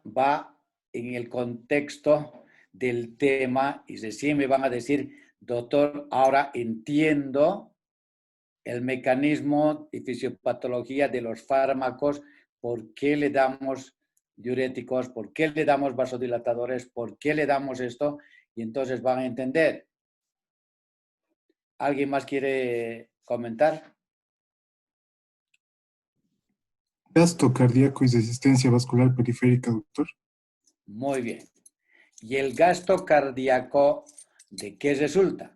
va en el contexto del tema y recién me van a decir, doctor, ahora entiendo el mecanismo y fisiopatología de los fármacos, por qué le damos diuréticos, por qué le damos vasodilatadores, por qué le damos esto, y entonces van a entender. ¿Alguien más quiere comentar? Gasto cardíaco y resistencia vascular periférica, doctor. Muy bien. ¿Y el gasto cardíaco de qué resulta?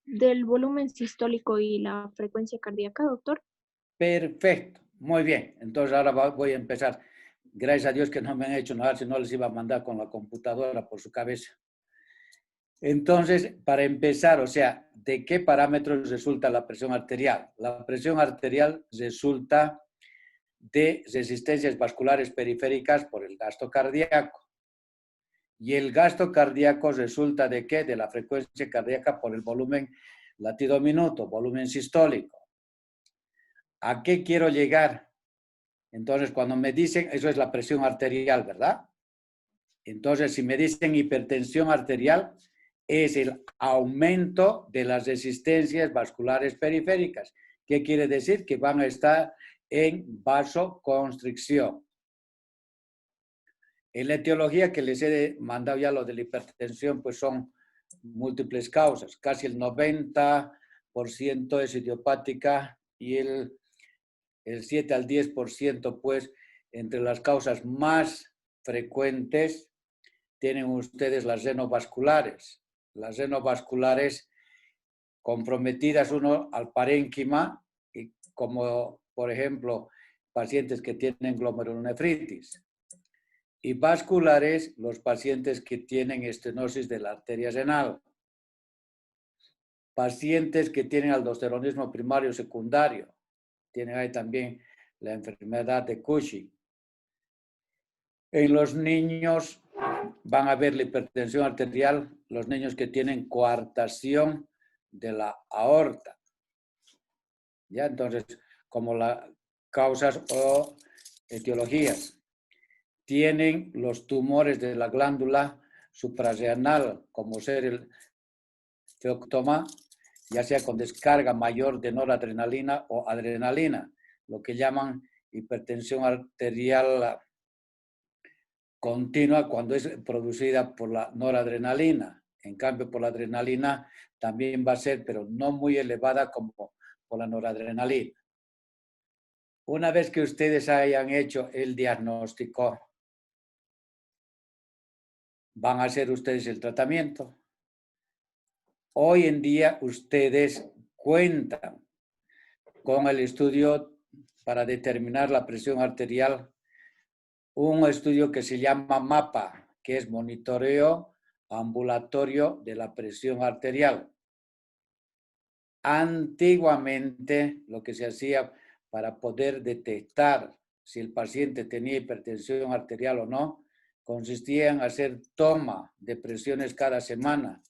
Del volumen sistólico y la frecuencia cardíaca, doctor. Perfecto. Muy bien. Entonces ahora voy a empezar. Gracias a Dios que no me han hecho nada, si no les iba a mandar con la computadora por su cabeza. Entonces, para empezar, o sea, ¿de qué parámetros resulta la presión arterial? La presión arterial resulta de resistencias vasculares periféricas por el gasto cardíaco. ¿Y el gasto cardíaco resulta de qué? De la frecuencia cardíaca por el volumen latido minuto, volumen sistólico. ¿A qué quiero llegar? Entonces, cuando me dicen, eso es la presión arterial, ¿verdad? Entonces, si me dicen hipertensión arterial, es el aumento de las resistencias vasculares periféricas. ¿Qué quiere decir? Que van a estar en vasoconstricción. En la etiología que les he mandado ya lo de la hipertensión, pues son múltiples causas. Casi el 90% es idiopática y el 7 al 10%, pues, entre las causas más frecuentes tienen ustedes las renovasculares. Las renovasculares comprometidas uno al parénquima, y como por ejemplo pacientes que tienen glomerulonefritis. Y vasculares, los pacientes que tienen estenosis de la arteria renal. Pacientes que tienen aldosteronismo primario y secundario. Tienen ahí también la enfermedad de Cushing. En los niños van a ver la hipertensión arterial, los niños que tienen coartación de la aorta. ¿Ya? Entonces, como las causas o etiologías. Tienen los tumores de la glándula suprarrenal, como ser el feoctoma, ya sea con descarga mayor de noradrenalina o adrenalina, lo que llaman hipertensión arterial continua cuando es producida por la noradrenalina. En cambio, por la adrenalina también va a ser, pero no muy elevada como por la noradrenalina. Una vez que ustedes hayan hecho el diagnóstico, van a hacer ustedes el tratamiento. Hoy en día ustedes cuentan con el estudio para determinar la presión arterial, un estudio que se llama MAPA, que es monitoreo ambulatorio de la presión arterial. Antiguamente, lo que se hacía para poder detectar si el paciente tenía hipertensión arterial o no, consistía en hacer toma de presiones cada semana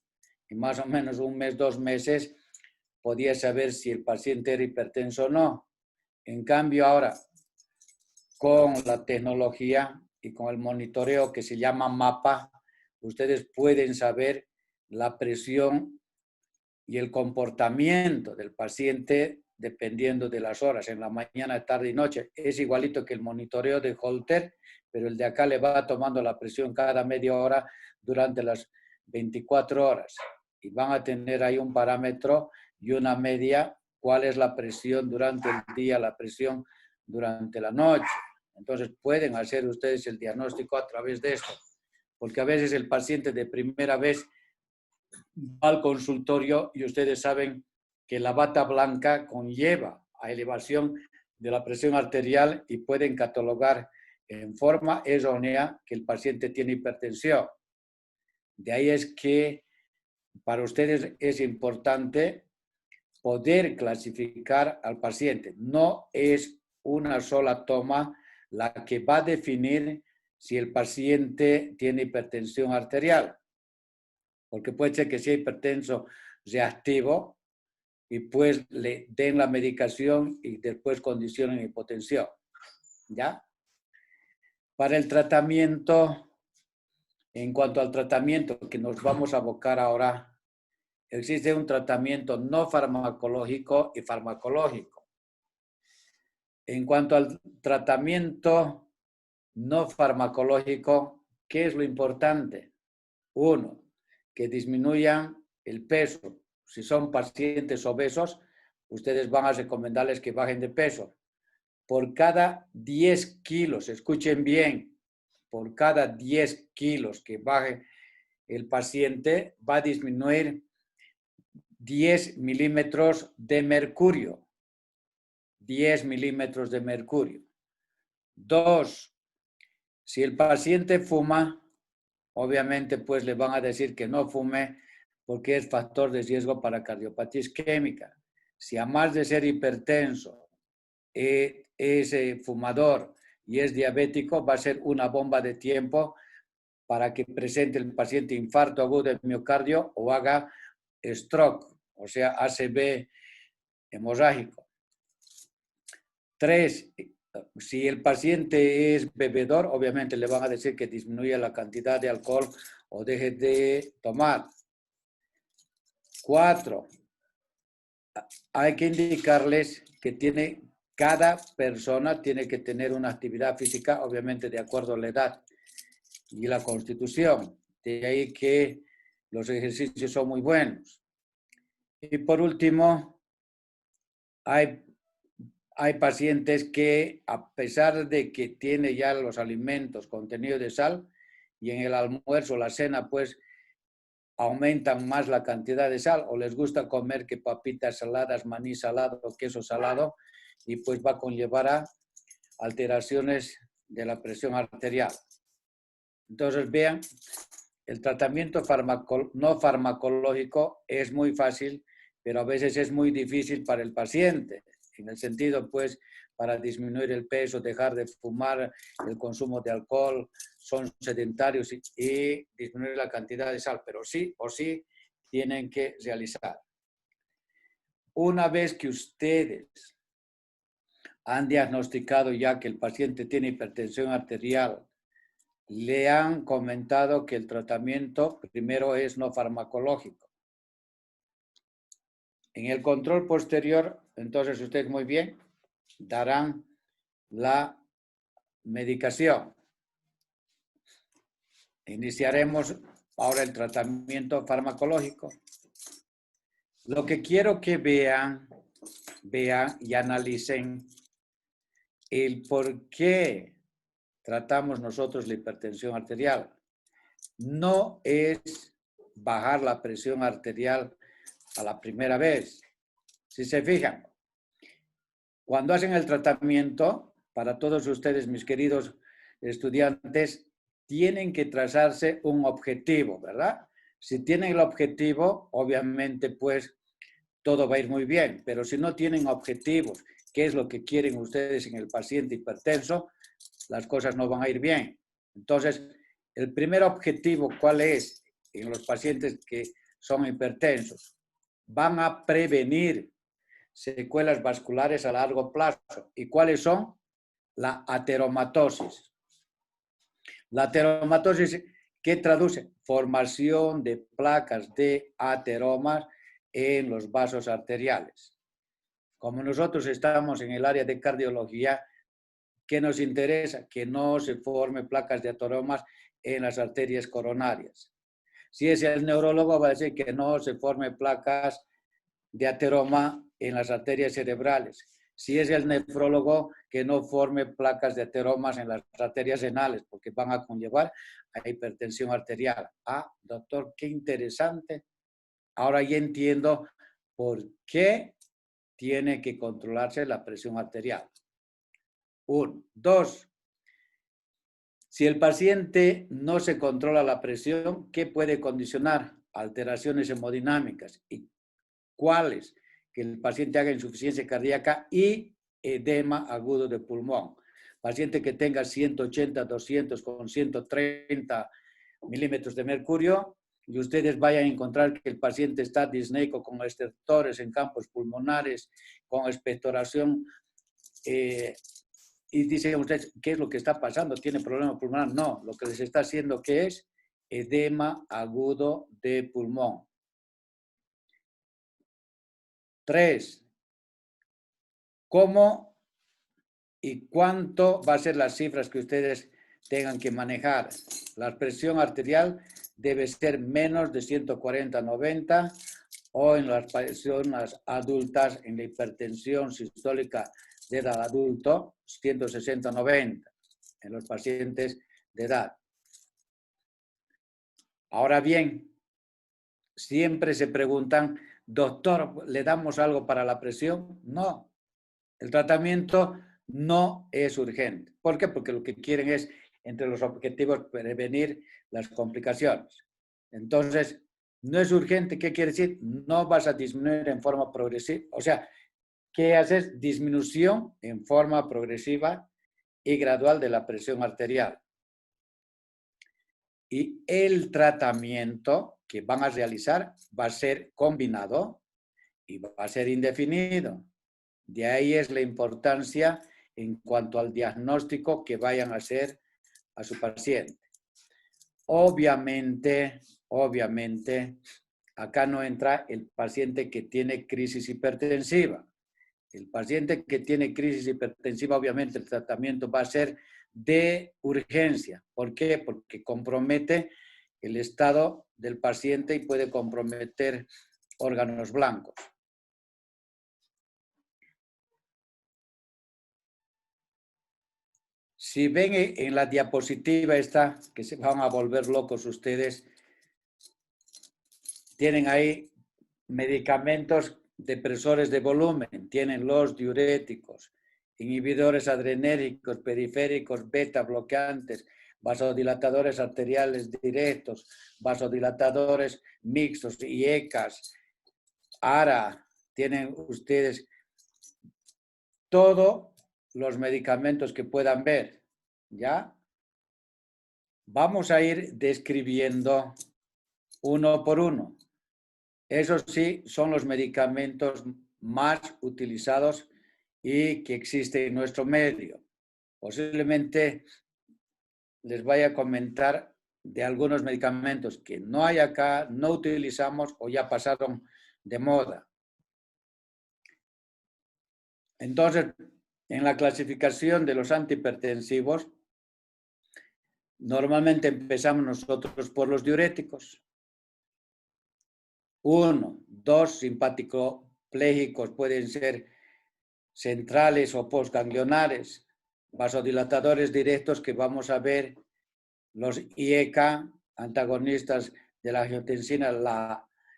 y más o menos un mes, 2 meses, podía saber si el paciente era hipertenso o no. En cambio, ahora, con la tecnología y con el monitoreo que se llama MAPA, ustedes pueden saber la presión y el comportamiento del paciente dependiendo de las horas, en la mañana, tarde y noche. Es igualito que el monitoreo de Holter, pero el de acá le va tomando la presión cada media hora durante las 24 horas. Y van a tener ahí un parámetro y una media, cuál es la presión durante el día, la presión durante la noche. Entonces pueden hacer ustedes el diagnóstico a través de esto, porque a veces el paciente de primera vez va al consultorio y ustedes saben que la bata blanca conlleva a elevación de la presión arterial y pueden catalogar en forma errónea que el paciente tiene hipertensión. De ahí es que para ustedes es importante poder clasificar al paciente. No es una sola toma la que va a definir si el paciente tiene hipertensión arterial, porque puede ser que sea hipertenso reactivo y pues le den la medicación y después condicionen hipotensión, ¿ya? Para el tratamiento, en cuanto al tratamiento que nos vamos a abocar ahora, existe un tratamiento no farmacológico y farmacológico. En cuanto al tratamiento no farmacológico, ¿qué es lo importante? Uno, que disminuyan el peso. Si son pacientes obesos, ustedes van a recomendarles que bajen de peso. Por cada 10 kilos, escuchen bien, por cada 10 kilos que baje el paciente, va a disminuir 10 milímetros de mercurio. 10 milímetros de mercurio. 2, si el paciente fuma, obviamente pues le van a decir que no fume porque es factor de riesgo para cardiopatía isquémica. Si a más de ser hipertenso es fumador y es diabético, va a ser una bomba de tiempo para que presente el paciente infarto agudo del miocardio o haga stroke, o sea, ACV hemorrágico. 3, si el paciente es bebedor, obviamente le van a decir que disminuya la cantidad de alcohol o deje de tomar. 4, hay que indicarles que cada persona tiene que tener una actividad física, obviamente de acuerdo a la edad y la constitución. De ahí que los ejercicios son muy buenos. Y por último, hay pacientes que, a pesar de que tiene ya los alimentos contenido de sal, y en el almuerzo, la cena, pues, aumentan más la cantidad de sal, o les gusta comer que papitas saladas, maní salado, queso salado, y pues va a conllevar a alteraciones de la presión arterial. Entonces, vean, el tratamiento no farmacológico es muy fácil, pero a veces es muy difícil para el paciente, en el sentido, pues, para disminuir el peso, dejar de fumar, el consumo de alcohol, son sedentarios y disminuir la cantidad de sal, pero sí o sí tienen que realizar. Una vez que ustedes han diagnosticado ya que el paciente tiene hipertensión arterial, le han comentado que el tratamiento primero es no farmacológico. En el control posterior, entonces ustedes muy bien, darán la medicación. Iniciaremos ahora el tratamiento farmacológico. Lo que quiero que vean y analicen el por qué tratamos nosotros la hipertensión arterial. No es bajar la presión arterial a la primera vez. Si se fijan, cuando hacen el tratamiento, para todos ustedes, mis queridos estudiantes, tienen que trazarse un objetivo, ¿verdad? Si tienen el objetivo, obviamente, pues, todo va a ir muy bien. Pero si no tienen objetivos, ¿qué es lo que quieren ustedes en el paciente hipertenso? Las cosas no van a ir bien. Entonces, el primer objetivo, ¿cuál es? En los pacientes que son hipertensos, van a prevenir secuelas vasculares a largo plazo. ¿Y cuáles son? La ateromatosis. La ateromatosis, ¿qué traduce? Formación de placas de ateromas en los vasos arteriales. Como nosotros estamos en el área de cardiología, ¿qué nos interesa? Que no se formen placas de ateromas en las arterias coronarias. Si es el neurólogo, va a decir que no se formen placas de ateroma en las arterias cerebrales. Si es el nefrólogo, que no forme placas de ateromas en las arterias renales, porque van a conllevar a hipertensión arterial. Ah, doctor, qué interesante. Ahora ya entiendo por qué tiene que controlarse la presión arterial. 1. 2. Si el paciente no se controla la presión, ¿qué puede condicionar? Alteraciones hemodinámicas. ¿Y cuáles? Que el paciente haga insuficiencia cardíaca y edema agudo de pulmón. Paciente que tenga 180, 200 con 130 milímetros de mercurio, y ustedes vayan a encontrar que el paciente está disneico con estertores en campos pulmonares, con expectoración y dicen ustedes, ¿qué es lo que está pasando? ¿Tiene problema pulmonar? No, lo que les está haciendo, ¿qué es? Edema agudo de pulmón. 3. ¿Cómo y cuánto va a ser las cifras que ustedes tengan que manejar? La presión arterial debe ser menos de 140/90 o en las personas adultas, en la hipertensión sistólica de edad adulto, 160/90 en los pacientes de edad. Ahora bien, siempre se preguntan, doctor, ¿le damos algo para la presión? No, el tratamiento no es urgente. ¿Por qué? Porque lo que quieren es, entre los objetivos, prevenir las complicaciones. Entonces, no es urgente. ¿Qué quiere decir? No vas a disminuir en forma progresiva. O sea, ¿qué haces? Disminución en forma progresiva y gradual de la presión arterial. Y el tratamiento que van a realizar va a ser combinado y va a ser indefinido. De ahí es la importancia en cuanto al diagnóstico que vayan a hacer a su paciente. Obviamente, acá no entra el paciente que tiene crisis hipertensiva. El paciente que tiene crisis hipertensiva, obviamente el tratamiento va a ser de urgencia. ¿Por qué? Porque compromete el estado del paciente y puede comprometer órganos blancos. Si ven en la diapositiva esta, que se van a volver locos ustedes, tienen ahí medicamentos depresores de volumen, tienen los diuréticos, inhibidores adrenérgicos, periféricos, beta bloqueantes, vasodilatadores arteriales directos, vasodilatadores mixtos, IECAS, ARA, tienen ustedes todos los medicamentos que puedan ver, ¿ya? Vamos a ir describiendo uno por uno. Esos sí son los medicamentos más utilizados y que existen en nuestro medio. Posiblemente les vaya a comentar de algunos medicamentos que no hay acá, no utilizamos o ya pasaron de moda. Entonces, en la clasificación de los antihipertensivos, normalmente empezamos nosotros por los diuréticos. 1, 2 simpático-plégicos pueden ser centrales o postganglionares, vasodilatadores directos que vamos a ver, los IECA, antagonistas de la angiotensina,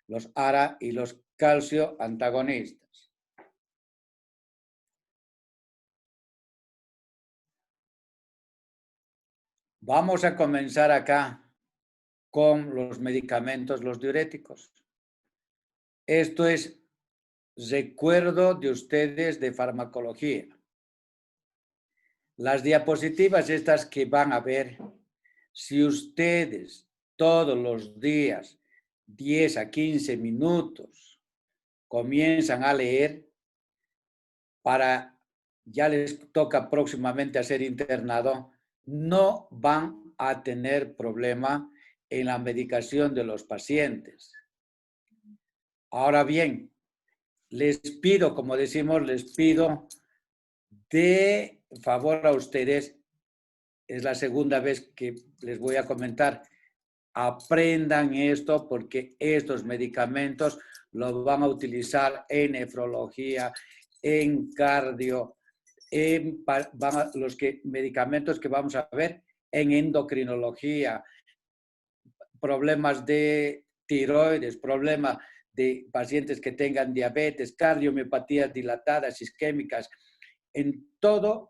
los ARA y los calcio antagonistas. Vamos a comenzar acá con los medicamentos, los diuréticos. Esto es recuerdo de ustedes de farmacología. Las diapositivas estas que van a ver, si ustedes todos los días, 10 a 15 minutos, comienzan a leer, ya les toca próximamente a ser internado, no van a tener problema en la medicación de los pacientes. Ahora bien, les pido, como decimos, les pido de favor a ustedes, es la segunda vez que les voy a comentar, aprendan esto porque estos medicamentos los van a utilizar en nefrología, en cardio, medicamentos que vamos a ver en endocrinología, problemas de tiroides, problemas de pacientes que tengan diabetes, cardiomiopatías dilatadas, isquémicas, en todas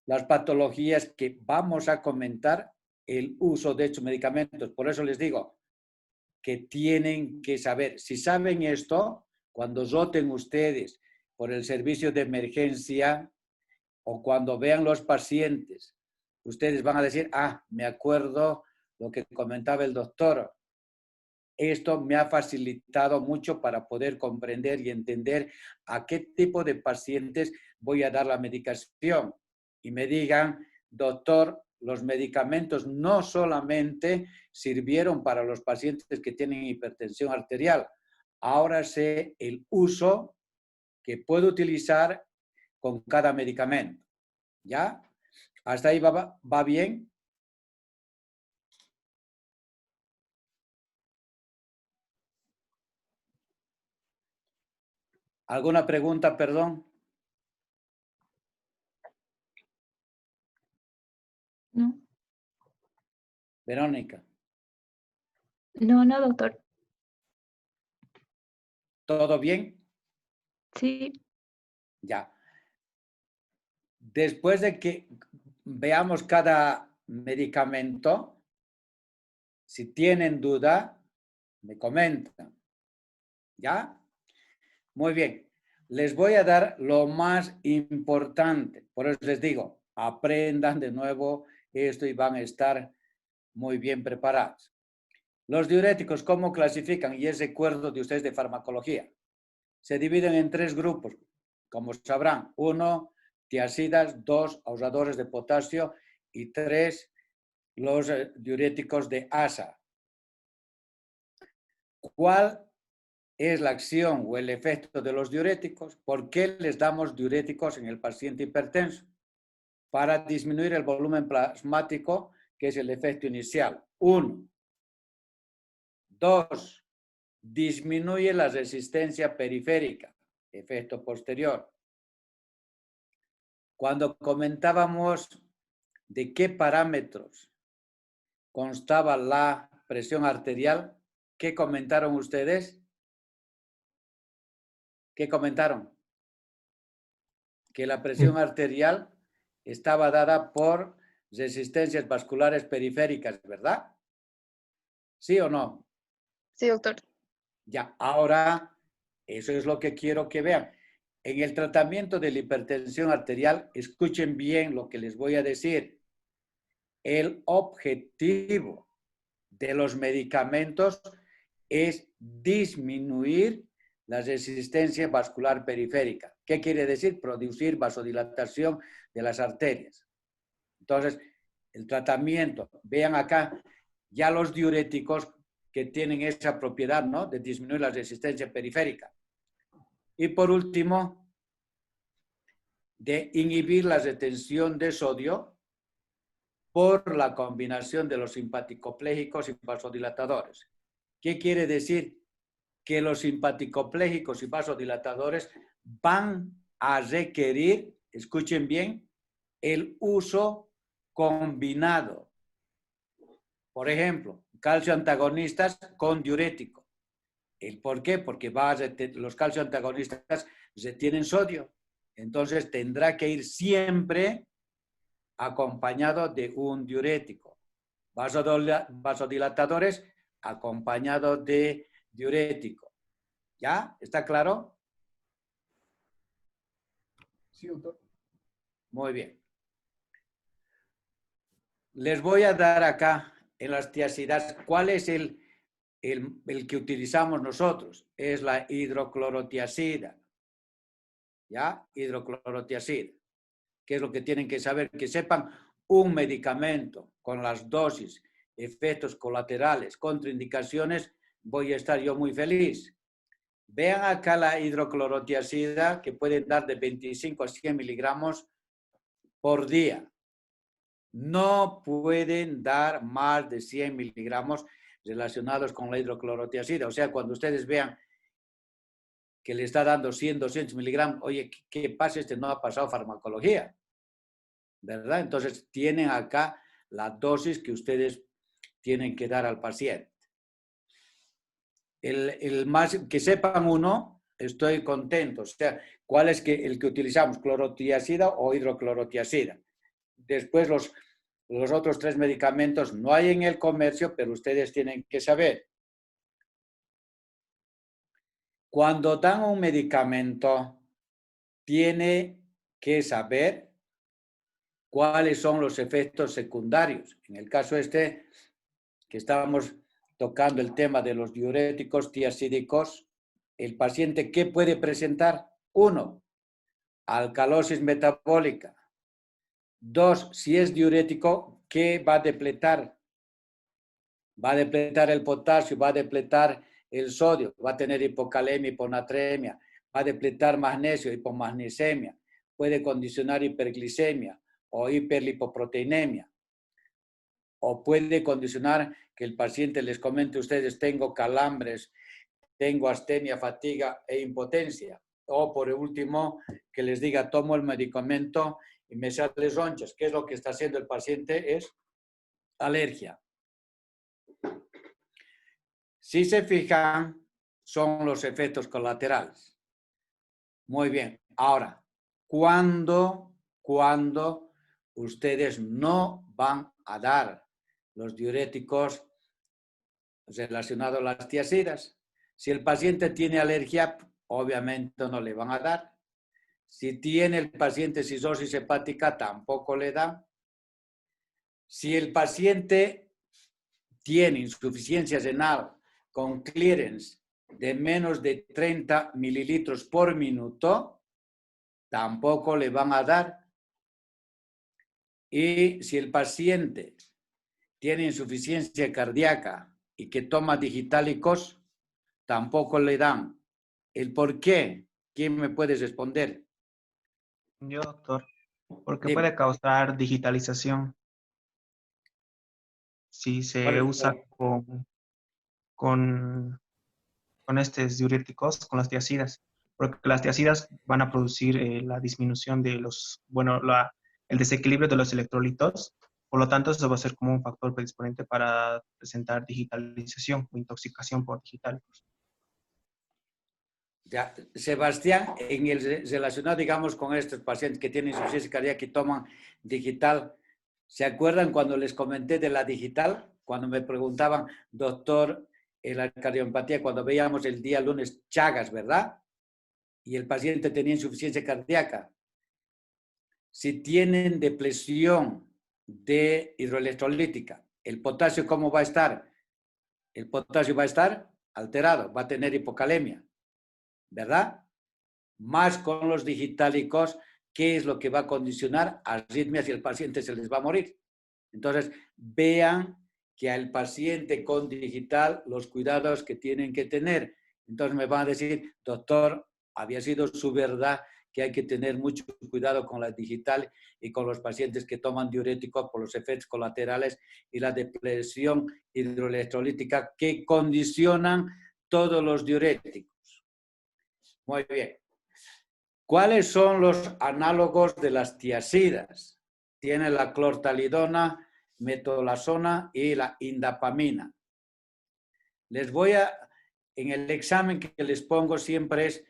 las patologías que vamos a comentar el uso de estos medicamentos. Por eso les digo que tienen que saber. Si saben esto, cuando roten ustedes por el servicio de emergencia o cuando vean los pacientes, ustedes van a decir, me acuerdo lo que comentaba el doctor. Esto me ha facilitado mucho para poder comprender y entender a qué tipo de pacientes voy a dar la medicación y me digan, doctor, los medicamentos no solamente sirvieron para los pacientes que tienen hipertensión arterial, ahora sé el uso que puedo utilizar con cada medicamento. ¿Ya? ¿Hasta ahí va bien? ¿Alguna pregunta, perdón? No, Verónica, no, doctor. ¿todo bien? Sí, Ya. Después de que veamos cada medicamento, si tienen duda, me comentan. ¿Ya? Muy bien. Les voy a dar lo más importante. Por eso les digo, aprendan de nuevo esto y van a estar muy bien preparados. Los diuréticos, ¿cómo clasifican? Y es recuerdo de ustedes de farmacología. Se dividen en 3 grupos, como sabrán. 1, tiazidas, 2, ahorradores de potasio y 3, los diuréticos de ASA. ¿Cuál es la acción o el efecto de los diuréticos? ¿Por qué les damos diuréticos en el paciente hipertenso? Para disminuir el volumen plasmático, que es el efecto inicial. 1. 2. Disminuye la resistencia periférica, efecto posterior. Cuando comentábamos de qué parámetros constaba la presión arterial, ¿qué comentaron ustedes? ¿Qué comentaron? Que la presión arterial estaba dada por resistencias vasculares periféricas, ¿verdad? ¿Sí o no? sí, doctor. Ya, ahora, eso es lo que quiero que vean. En el tratamiento de la hipertensión arterial, escuchen bien lo que les voy a decir. El objetivo de los medicamentos es disminuir la resistencia vascular periférica. ¿Qué quiere decir? Producir vasodilatación de las arterias. Entonces, el tratamiento, vean acá, ya los diuréticos que tienen esa propiedad, ¿no? De disminuir la resistencia periférica. Y por último, de inhibir la retención de sodio por la combinación de los simpaticopléjicos y vasodilatadores. ¿Qué quiere decir? Que los simpaticopléjicos y vasodilatadores van a requerir, escuchen bien, el uso combinado. Por ejemplo, calcio antagonistas con diurético. ¿El por qué? Porque los calcio antagonistas retienen sodio. Entonces tendrá que ir siempre acompañado de un diurético. Vasodilatadores acompañado de diurético. ¿Ya? ¿Está claro? Sí, doctor. Muy bien. Les voy a dar acá en las tiazidas cuál es el que utilizamos nosotros. Es la hidroclorotiazida. ¿Ya? Hidroclorotiazida. ¿Qué es lo que tienen que saber? Que sepan un medicamento con las dosis, efectos colaterales, contraindicaciones, voy a estar yo muy feliz. Vean acá la hidroclorotiazida que pueden dar de 25 a 100 miligramos por día. No pueden dar más de 100 miligramos relacionados con la hidroclorotiazida. O sea, cuando ustedes vean que le está dando 100, 200 miligramos, oye, ¿qué pasa? Este no ha pasado farmacología, ¿verdad? Entonces, tienen acá la dosis que ustedes tienen que dar al paciente. El más, que sepan uno, estoy contento. O sea, ¿cuál es el que utilizamos? ¿Clorotiazida o hidroclorotiazida? Después los otros 3 medicamentos no hay en el comercio, pero ustedes tienen que saber. Cuando dan un medicamento, tiene que saber cuáles son los efectos secundarios. En el caso que estábamos tocando el tema de los diuréticos tiazídicos, el paciente, ¿qué puede presentar? 1, alcalosis metabólica. 2, si es diurético, ¿qué va a depletar? Va a depletar el potasio, va a depletar el sodio, va a tener hipocalemia, hiponatremia, va a depletar magnesio, hipomagnesemia, puede condicionar hiperglicemia o hiperlipoproteinemia, o puede condicionar que el paciente les comente a ustedes, tengo calambres, tengo astenia, fatiga e impotencia. O por último, que les diga, tomo el medicamento y me sale ronchas. ¿Qué es lo que está haciendo el paciente? Es alergia. Si se fijan, son los efectos colaterales. Muy bien. Ahora, ¿cuándo ustedes no van a dar los diuréticos relacionados a las tiazidas? Si el paciente tiene alergia, obviamente no le van a dar. Si tiene el paciente cirrosis hepática, tampoco le dan. Si el paciente tiene insuficiencia renal con clearance de menos de 30 mililitros por minuto, tampoco le van a dar. Y si el paciente tiene insuficiencia cardíaca y que toma digitalicos, tampoco le dan. ¿El por qué? ¿Quién me puede responder? Yo, doctor, porque Dime. puede causar digitalización si se usa con estos diuréticos, con las tiazidas, porque las tiazidas van a producir la disminución de el desequilibrio de los electrolitos, por lo tanto eso va a ser como un factor predisponente para presentar digitalización o intoxicación por digitalicos. Ya, Sebastián, en el relacionado, digamos, con estos pacientes que tienen insuficiencia cardíaca y toman digital, ¿se acuerdan cuando les comenté de la digital? Cuando me preguntaban, doctor, en la cardioempatía, cuando veíamos el día lunes Chagas, ¿verdad? Y el paciente tenía insuficiencia cardíaca. Si tienen depresión de hidroelectrolítica, ¿el potasio cómo va a estar? El potasio va a estar alterado, va a tener hipocalemia, ¿verdad? Más con los digitálicos, ¿qué es lo que va a condicionar? Arritmias y el paciente se les va a morir. Entonces, vean que al paciente con digital los cuidados que tienen que tener. Entonces me van a decir, doctor, había sido su verdad que hay que tener mucho cuidado con la digital y con los pacientes que toman diuréticos por los efectos colaterales y la depresión hidroelectrolítica que condicionan todos los diuréticos. Muy bien. ¿Cuáles son los análogos de las tiazidas? Tiene la clortalidona, metolazona y la indapamina. Les voy a, en el examen que les pongo siempre es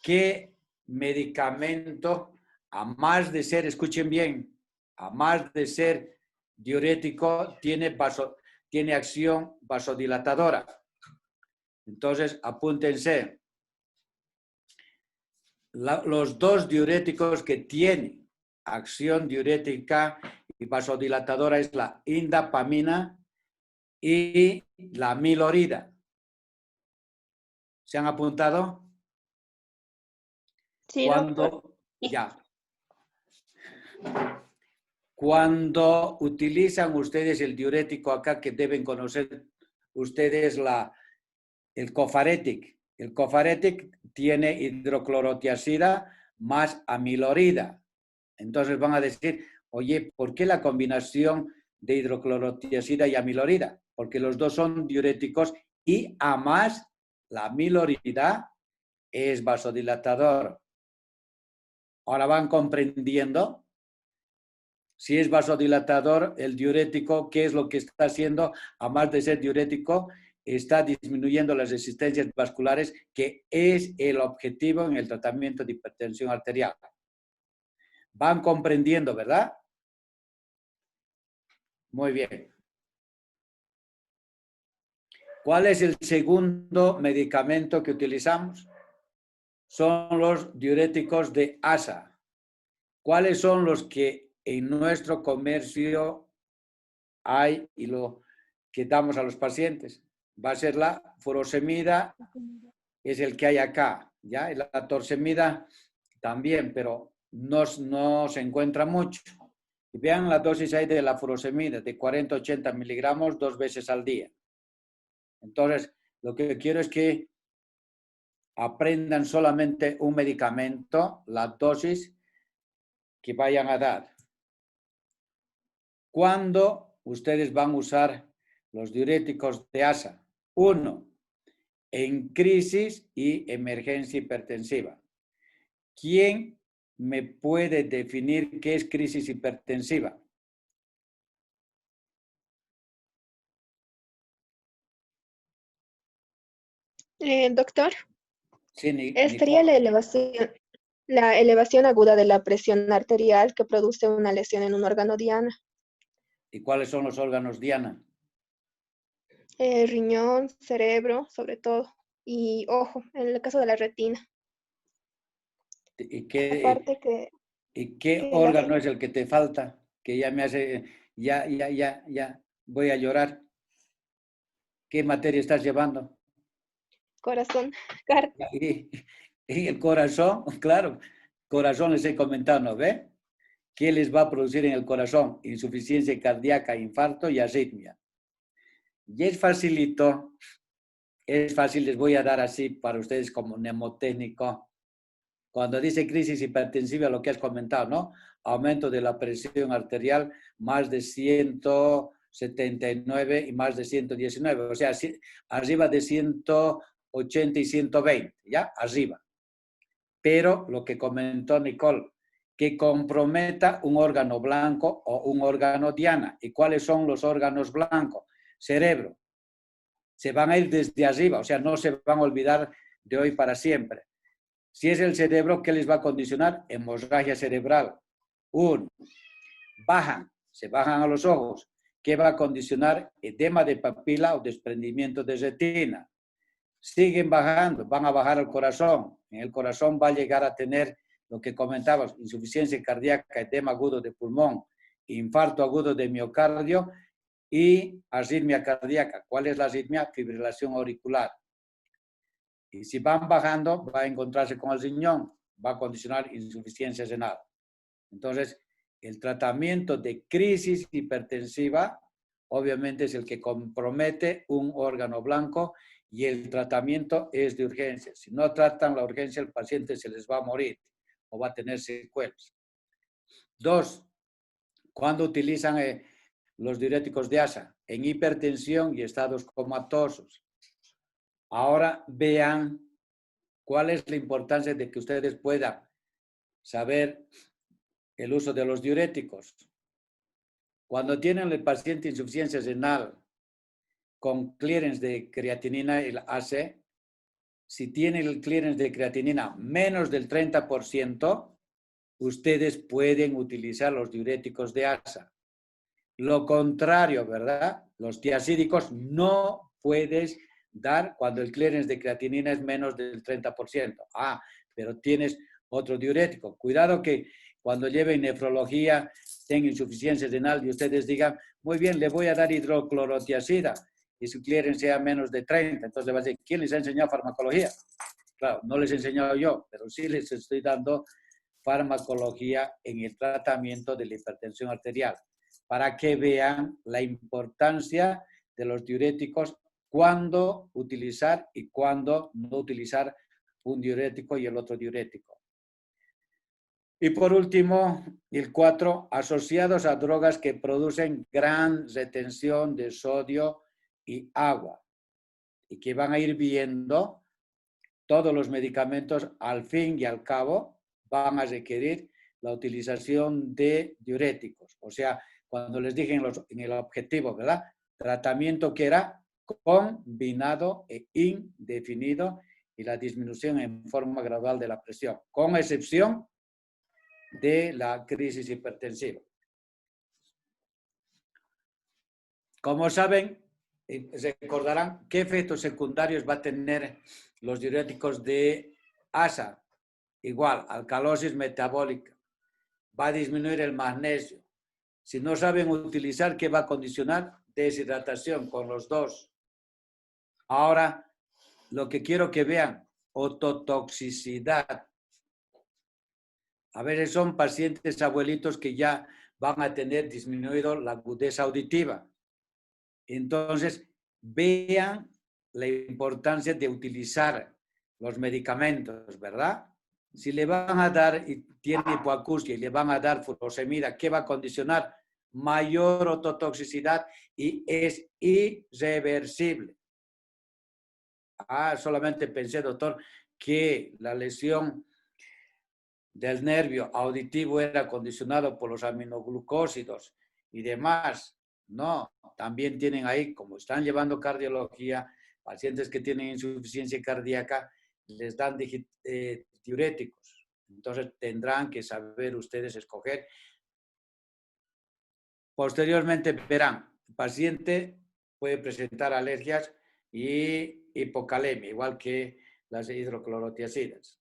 qué medicamento, a más de ser, escuchen bien, a más de ser diurético, tiene acción vasodilatadora. Entonces, apúntense. Los dos diuréticos que tienen acción diurética y vasodilatadora es la indapamina y la amilorida. ¿Se han apuntado? Sí, doctor. Cuando utilizan ustedes el diurético acá, que deben conocer ustedes el Cofaretic. El Cofaretic tiene hidroclorotiazida más amilorida. Entonces van a decir, oye, ¿por qué la combinación de hidroclorotiazida y amilorida? Porque los dos son diuréticos y además la amilorida es vasodilatador. Ahora van comprendiendo. Si es vasodilatador, el diurético, ¿qué es lo que está haciendo? Además de ser diurético, está disminuyendo las resistencias vasculares, que es el objetivo en el tratamiento de hipertensión arterial. Van comprendiendo, ¿verdad? Muy bien. ¿Cuál es el segundo medicamento que utilizamos? Son los diuréticos de ASA. ¿Cuáles son los que en nuestro comercio hay y lo que damos a los pacientes? Va a ser la furosemida, es el que hay acá, ¿ya? Y la torsemida también, pero no se encuentra mucho. Y vean la dosis ahí de la furosemida, de 40 a 80 miligramos 2 veces al día. Entonces, lo que quiero es que aprendan solamente un medicamento, la dosis que vayan a dar. ¿Cuándo ustedes van a usar los diuréticos de ASA? 1. En crisis y emergencia hipertensiva. ¿Quién me puede definir qué es crisis hipertensiva? Doctor, Sí, sería Nicole. la elevación aguda de la presión arterial que produce una lesión en un órgano diana. ¿Y cuáles son los órganos diana? Riñón, cerebro, sobre todo, y ojo, en el caso de la retina. ¿Y Aparte qué que las órgano es el que te falta? Que ya me hace, ya voy a llorar. ¿Qué materia estás llevando? corazón, Y el corazón, claro, corazón les he comentado, ¿no ve? ¿Qué les va a producir en el corazón? Insuficiencia cardíaca, infarto y arritmia. Y es facilito, es fácil, les voy a dar así para ustedes como mnemotécnico. Cuando dice crisis hipertensiva, lo que has comentado, ¿no? Aumento de la presión arterial más de 179 y más de 119, o sea, arriba de 180 y 120, ¿ya? Arriba. Pero lo que comentó Nicole, que comprometa un órgano blanco o un órgano diana. ¿Y cuáles son los órganos blancos? Cerebro. Se van a ir desde arriba, o sea, no se van a olvidar de hoy para siempre. Si es el cerebro, ¿qué les va a condicionar? Hemorragia cerebral. 1. Se bajan a los ojos. ¿Qué va a condicionar? Edema de papila o desprendimiento de retina. Siguen bajando, van a bajar al corazón. En el corazón va a llegar a tener lo que comentabas, insuficiencia cardíaca, edema agudo de pulmón, infarto agudo de miocardio y arritmia cardíaca. ¿Cuál es la arritmia? Fibrilación auricular. Y si van bajando, va a encontrarse con el riñón, va a condicionar insuficiencia renal. Entonces, el tratamiento de crisis hipertensiva, obviamente, es el que compromete un órgano blanco y el tratamiento es de urgencia. Si no tratan la urgencia, el paciente se les va a morir o va a tener secuelas. 2. ¿Cuándo utilizan los diuréticos de ASA? En hipertensión y estados comatosos. Ahora vean cuál es la importancia de que ustedes puedan saber el uso de los diuréticos. Cuando tienen el paciente insuficiencia renal con clearance de creatinina, el AC, si tiene el clearance de creatinina menos del 30%, ustedes pueden utilizar los diuréticos de ASA. Lo contrario, ¿verdad? Los tiacídicos no puedes dar cuando el clearance de creatinina es menos del 30%. Pero tienes otro diurético. Cuidado que cuando lleven nefrología, tengan insuficiencia renal y ustedes digan, muy bien, le voy a dar hidroclorotiazida y su clearance sea menos de 30. Entonces le va a decir, ¿quién les ha enseñado farmacología? Claro, no les he enseñado yo, pero sí les estoy dando farmacología en el tratamiento de la hipertensión arterial para que vean la importancia de los diuréticos, cuándo utilizar y cuándo no utilizar un diurético y el otro diurético. Y por último, el 4, asociados a drogas que producen gran retención de sodio y agua y que van a ir viendo todos los medicamentos al fin y al cabo van a requerir la utilización de diuréticos. O sea, cuando les dije en el objetivo, ¿verdad? Tratamiento que era combinado e indefinido y la disminución en forma gradual de la presión, con excepción de la crisis hipertensiva. Como saben, recordarán qué efectos secundarios va a tener los diuréticos de ASA. Igual, alcalosis metabólica. Va a disminuir el magnesio. Si no saben utilizar, ¿qué va a condicionar? Deshidratación con los dos. Ahora, lo que quiero que vean, ototoxicidad. A veces son pacientes abuelitos que ya van a tener disminuido la agudeza auditiva. Entonces, vean la importancia de utilizar los medicamentos, ¿verdad? Si le van a dar, y tiene hipoacusia, y le van a dar furosemida, ¿qué va a condicionar? Mayor ototoxicidad y es irreversible. Solamente pensé, doctor, que la lesión del nervio auditivo era condicionado por los aminoglucósidos y demás. No, también tienen ahí, como están llevando cardiología, pacientes que tienen insuficiencia cardíaca, les dan diuréticos. Entonces tendrán que saber ustedes escoger. Posteriormente verán, el paciente puede presentar alergias y hipocalemia, igual que las hidroclorotiacidas.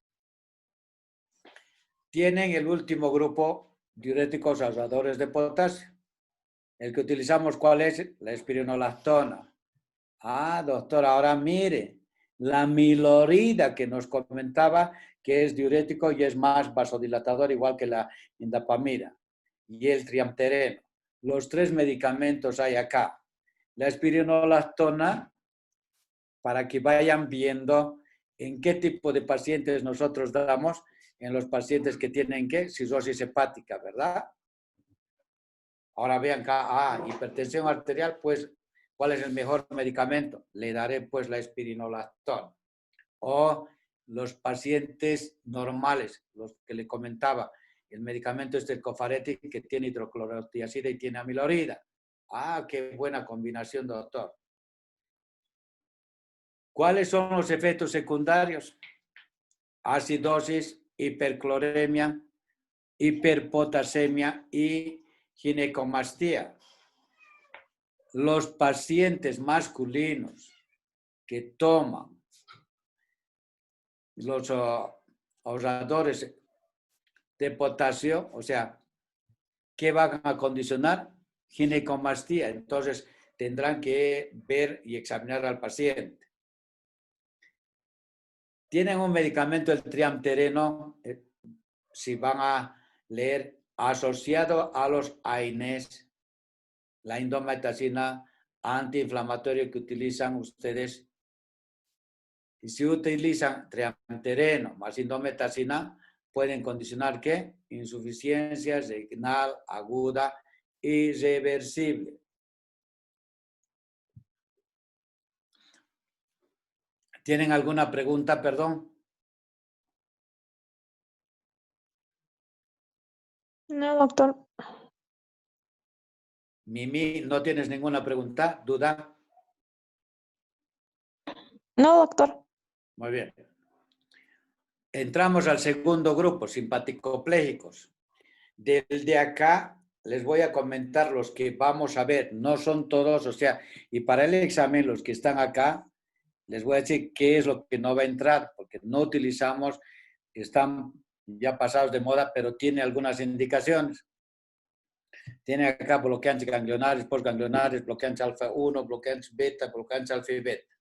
Tienen el último grupo, diuréticos ahorradores de potasio. El que utilizamos, ¿cuál es? La espironolactona. Doctor, ahora mire, la milorida que nos comentaba que es diurético y es más vasodilatador, igual que la indapamida y el triamtereno. Los 3 medicamentos hay acá. La espironolactona, para que vayan viendo en qué tipo de pacientes nosotros damos, en los pacientes que tienen cirrosis hepática, ¿verdad? Ahora vean acá, hipertensión arterial, pues, ¿cuál es el mejor medicamento? Le daré, pues, la espironolactona. O los pacientes normales, los que le comentaba, el medicamento el Cofaretic, que tiene hidroclorotiazida y tiene amilorida. Qué buena combinación, doctor. ¿Cuáles son los efectos secundarios? Acidosis, hipercloremia, hiperpotasemia y ginecomastía. Los pacientes masculinos que toman los ahorradores de potasio, o sea, ¿qué van a condicionar? Ginecomastía. Entonces, tendrán que ver y examinar al paciente. Tienen un medicamento, el triamtereno, si van a leer, asociado a los AINES, la indometacina antiinflamatorio que utilizan ustedes. Y si utilizan triamtereno más indometacina, pueden condicionar ¿qué? Insuficiencia renal aguda irreversible. ¿Tienen alguna pregunta, perdón? No, doctor. Mimi, ¿no tienes ninguna pregunta? ¿Duda? No, doctor. Muy bien. Entramos al segundo grupo, simpaticopléjicos. Del de acá les voy a comentar los que vamos a ver. No son todos, o sea, y para el examen los que están acá, les voy a decir qué es lo que no va a entrar, porque no utilizamos, están ya pasados de moda, pero tiene algunas indicaciones. Tiene acá bloqueantes ganglionares, postganglionares, bloqueantes alfa 1, bloqueantes beta, bloqueantes alfa y beta.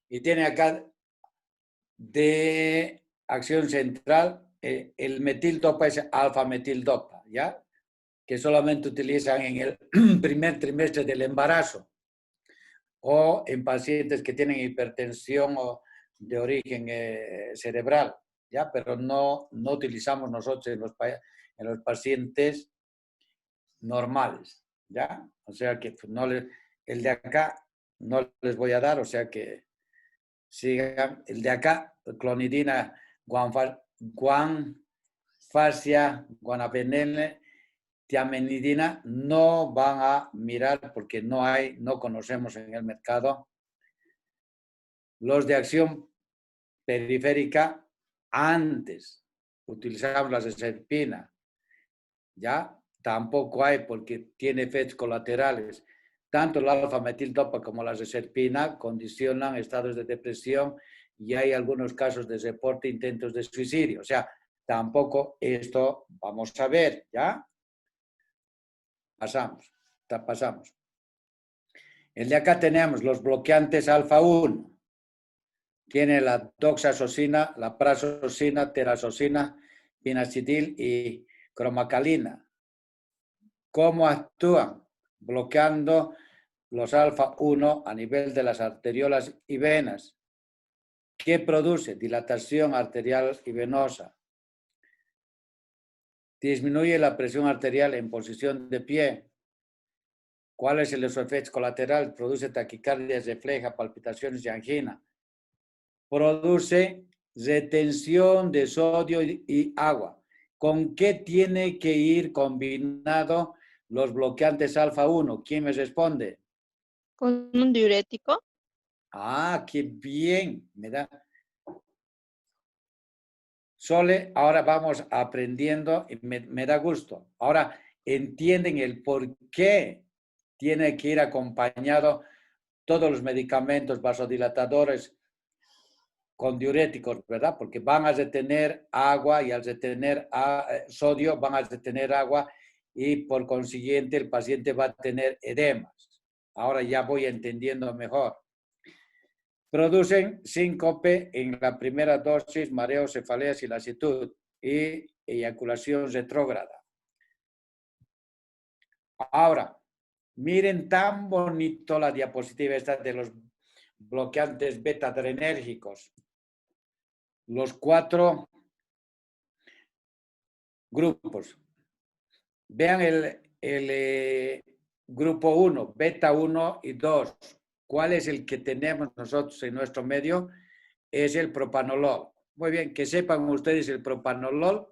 Y tiene acá de acción central el metildopa es alfa-metildopa, ¿ya? Que solamente utilizan en el primer trimestre del embarazo o en pacientes que tienen hipertensión o de origen cerebral, ¿ya? Pero no utilizamos nosotros en los pacientes normales, ¿ya? O sea que no el de acá no les voy a dar, o sea que sigan. El de acá, clonidina, guanfasia, guanabenzina, tiamenidina, no van a mirar porque no conocemos en el mercado. Los de acción periférica, antes utilizamos las aserpina, ¿ya? Tampoco hay porque tiene efectos colaterales. Tanto el alfa-metildopa como la aserpina condicionan estados de depresión y hay algunos casos de reporte intentos de suicidio. O sea, tampoco esto vamos a ver, ¿ya? Pasamos. El de acá tenemos los bloqueantes alfa-1. Tiene la doxazosina, la prazosina, terazosina pinacidil y cromacalina. ¿Cómo actúan? Bloqueando los alfa-1 a nivel de las arteriolas y venas. ¿Qué produce? Dilatación arterial y venosa. Disminuye la presión arterial en posición de pie. ¿Cuál es el efecto colateral? Produce taquicardia refleja, palpitaciones y angina. Produce retención de sodio y agua. ¿Con qué tiene que ir combinado los bloqueantes alfa-1? ¿Quién me responde? Con un diurético. Ah, qué bien. Sole, ahora vamos aprendiendo y me da gusto. Ahora entienden el por qué tiene que ir acompañado todos los medicamentos vasodilatadores con diuréticos, ¿verdad? Porque van a retener agua y al retener sodio van a retener agua y por consiguiente el paciente va a tener edemas. Ahora ya voy entendiendo mejor. Producen síncope en la primera dosis, mareo, cefaleas y lasitud y eyaculación retrógrada. Ahora, miren tan bonito la diapositiva esta de los bloqueantes beta-adrenérgicos. Los 4 grupos. Vean el grupo 1, beta 1 y 2. ¿Cuál es el que tenemos nosotros en nuestro medio? Es el propanolol. Muy bien, que sepan ustedes el propanolol.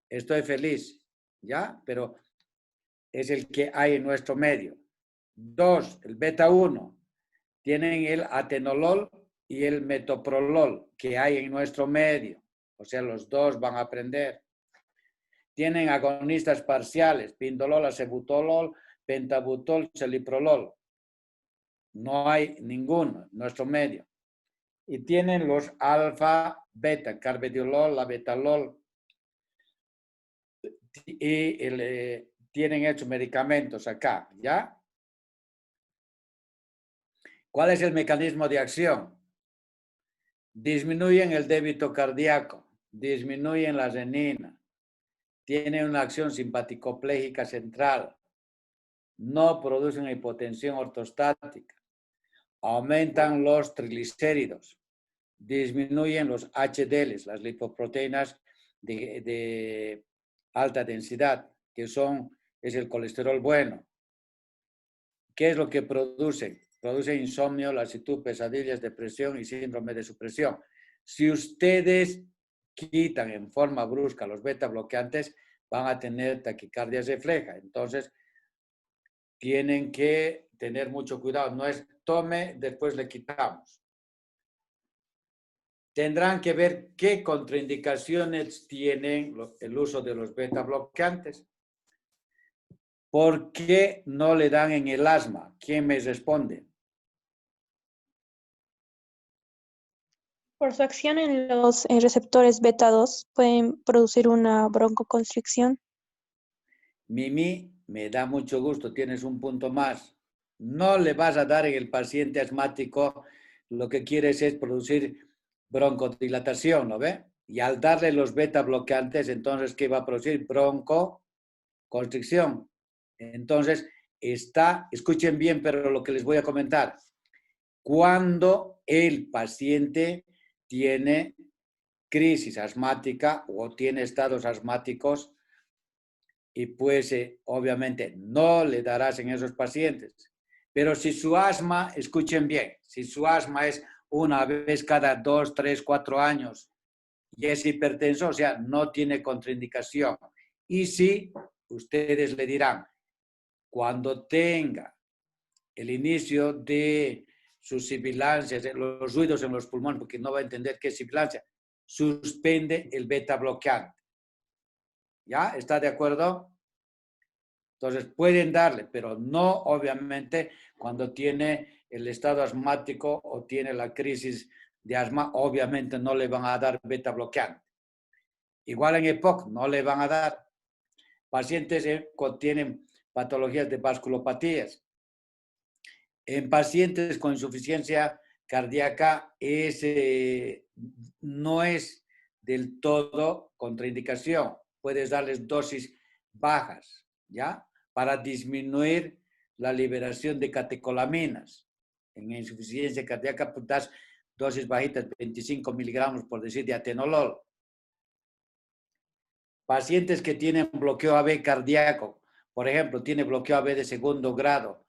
Estoy feliz, ¿ya? Pero es el que hay en nuestro medio. 2, el beta 1. Tienen el atenolol y el metoprolol que hay en nuestro medio. O sea, los dos van a aprender. Tienen agonistas parciales, pindolol, acebutolol, pentabutol, celiprolol. No hay ninguno en nuestro medio. Y tienen los alfa, beta, carvedilol, labetalol. Y tienen hechos medicamentos acá, ¿ya? ¿Cuál es el mecanismo de acción? Disminuyen el débito cardíaco, disminuyen la renina, tienen una acción simpaticoplégica central, no producen hipotensión ortostática, aumentan los triglicéridos, disminuyen los HDLs, las lipoproteínas de alta densidad, que es el colesterol bueno. ¿Qué es lo que producen? Producen insomnio, lasitud, pesadillas, depresión y síndrome de supresión. Si ustedes quitan en forma brusca los beta bloqueantes, van a tener taquicardia refleja. Entonces, tienen que tener mucho cuidado. No es tome, después le quitamos. Tendrán que ver qué contraindicaciones tienen el uso de los beta bloqueantes. ¿Por qué no le dan en el asma? ¿Quién me responde? Por su acción en los receptores beta 2 pueden producir una broncoconstricción. Mimi, me da mucho gusto, tienes un punto más. No le vas a dar en el paciente asmático, lo que quieres es producir broncodilatación, ¿no ve? Y al darle los beta bloqueantes, entonces, ¿qué va a producir? Broncoconstricción. Entonces, escuchen bien, pero lo que les voy a comentar. Cuando el paciente tiene crisis asmática o tiene estados asmáticos, y pues obviamente no le darás en esos pacientes. Pero si su asma, escuchen bien, si su asma es una vez cada 2, 3, 4 años y es hipertenso, o sea, no tiene contraindicación. Y si ustedes le dirán, cuando tenga el inicio de sus sibilancias, los ruidos en los pulmones, porque no va a entender qué es sibilancia, suspende el beta bloqueante. ¿Ya? ¿Está de acuerdo? Entonces pueden darle, pero no obviamente cuando tiene el estado asmático o tiene la crisis de asma, obviamente no le van a dar beta bloqueante. Igual en EPOC no le van a dar. Pacientes que tienen patologías de vasculopatías. En pacientes con insuficiencia cardíaca no es del todo contraindicación. Puedes darles dosis bajas, ¿ya? Para disminuir la liberación de catecolaminas. En insuficiencia cardíaca, pues das dosis bajitas, 25 miligramos, por decir, de atenolol. Pacientes que tienen bloqueo AB cardíaco, por ejemplo, tiene bloqueo AB de segundo grado,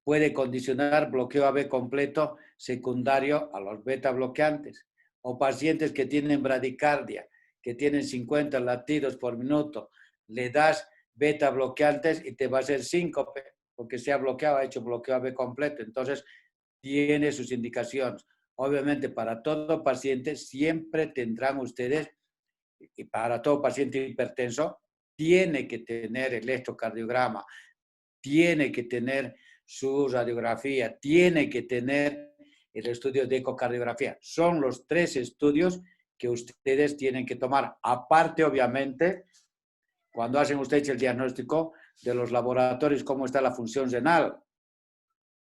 puede condicionar bloqueo AB completo secundario a los beta bloqueantes. O pacientes que tienen bradicardia, que tienen 50 latidos por minuto, le das beta bloqueantes y te va a hacer síncope, porque se ha bloqueado, ha hecho bloqueo AB completo. Entonces, tiene sus indicaciones. Obviamente, para todo paciente siempre tendrán ustedes, y para todo paciente hipertenso, tiene que tener el electrocardiograma, tiene que tener su radiografía, tiene que tener el estudio de ecocardiografía. Son los 3 estudios que ustedes tienen que tomar. Aparte, obviamente, cuando hacen ustedes el diagnóstico de los laboratorios, cómo está la función renal,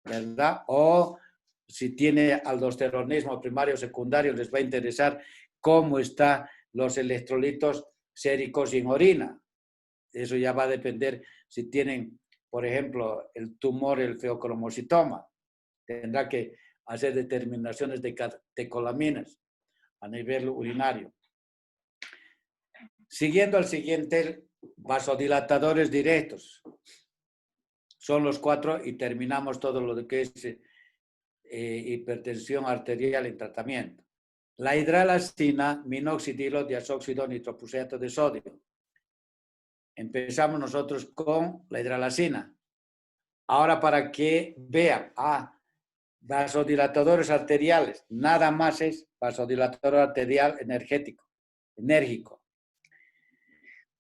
¿verdad? O si tiene aldosteronismo primario o secundario, les va a interesar cómo están los electrolitos séricos en orina. Eso ya va a depender si tienen, por ejemplo, el tumor, el feocromocitoma. Tendrá que hacer determinaciones de catecolaminas a nivel urinario. Siguiendo al siguiente, vasodilatadores directos. Son los 4 y terminamos todo lo que es hipertensión arterial en tratamiento. La hidralazina, minoxidilo, diazóxido, nitroprusiato de sodio. Empezamos nosotros con la hidralazina. Ahora para que vean, vasodilatadores arteriales, nada más es vasodilatador arterial enérgico.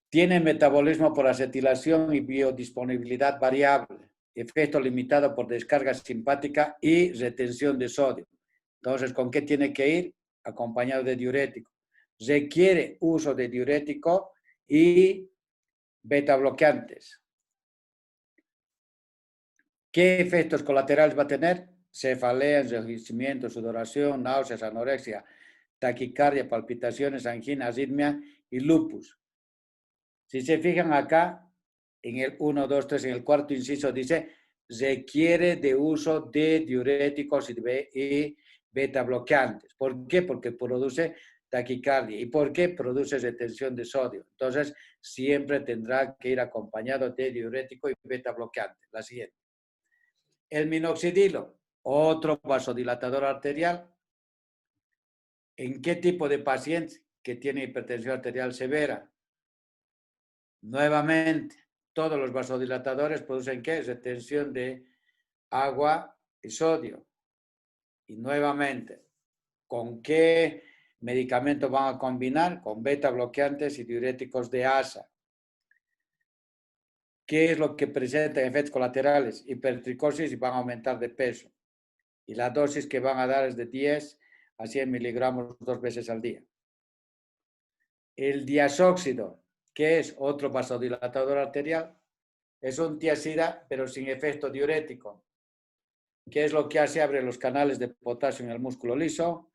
Tiene metabolismo por acetilación y biodisponibilidad variable, efecto limitado por descarga simpática y retención de sodio. Entonces, ¿con qué tiene que ir? Acompañado de diurético. Requiere uso de diurético y beta bloqueantes. ¿Qué efectos colaterales va a tener? Cefalea, enrojecimiento, sudoración, náuseas, anorexia, taquicardia, palpitaciones, angina, arritmia y lupus. Si se fijan acá, en el 1, 2, 3, en el cuarto inciso dice, requiere de uso de diuréticos y beta bloqueantes. ¿Por qué? Porque produce taquicardia. ¿Y por qué? Produce retención de sodio. Entonces, siempre tendrá que ir acompañado de diurético y beta bloqueante. La siguiente. El minoxidilo, otro vasodilatador arterial. ¿En qué tipo de paciente que tiene hipertensión arterial severa? Nuevamente, todos los vasodilatadores producen ¿qué? Retención de agua y sodio. Y nuevamente, ¿con qué medicamento van a combinar? Con beta bloqueantes y diuréticos de ASA. ¿Qué es lo que presenta efectos colaterales? Hipertricosis y van a aumentar de peso. Y la dosis que van a dar es de 10 a 100 miligramos 2 veces al día. El diazóxido, que es otro vasodilatador arterial, es un tiazida, pero sin efecto diurético. ¿Qué es lo que hace? Abre los canales de potasio en el músculo liso.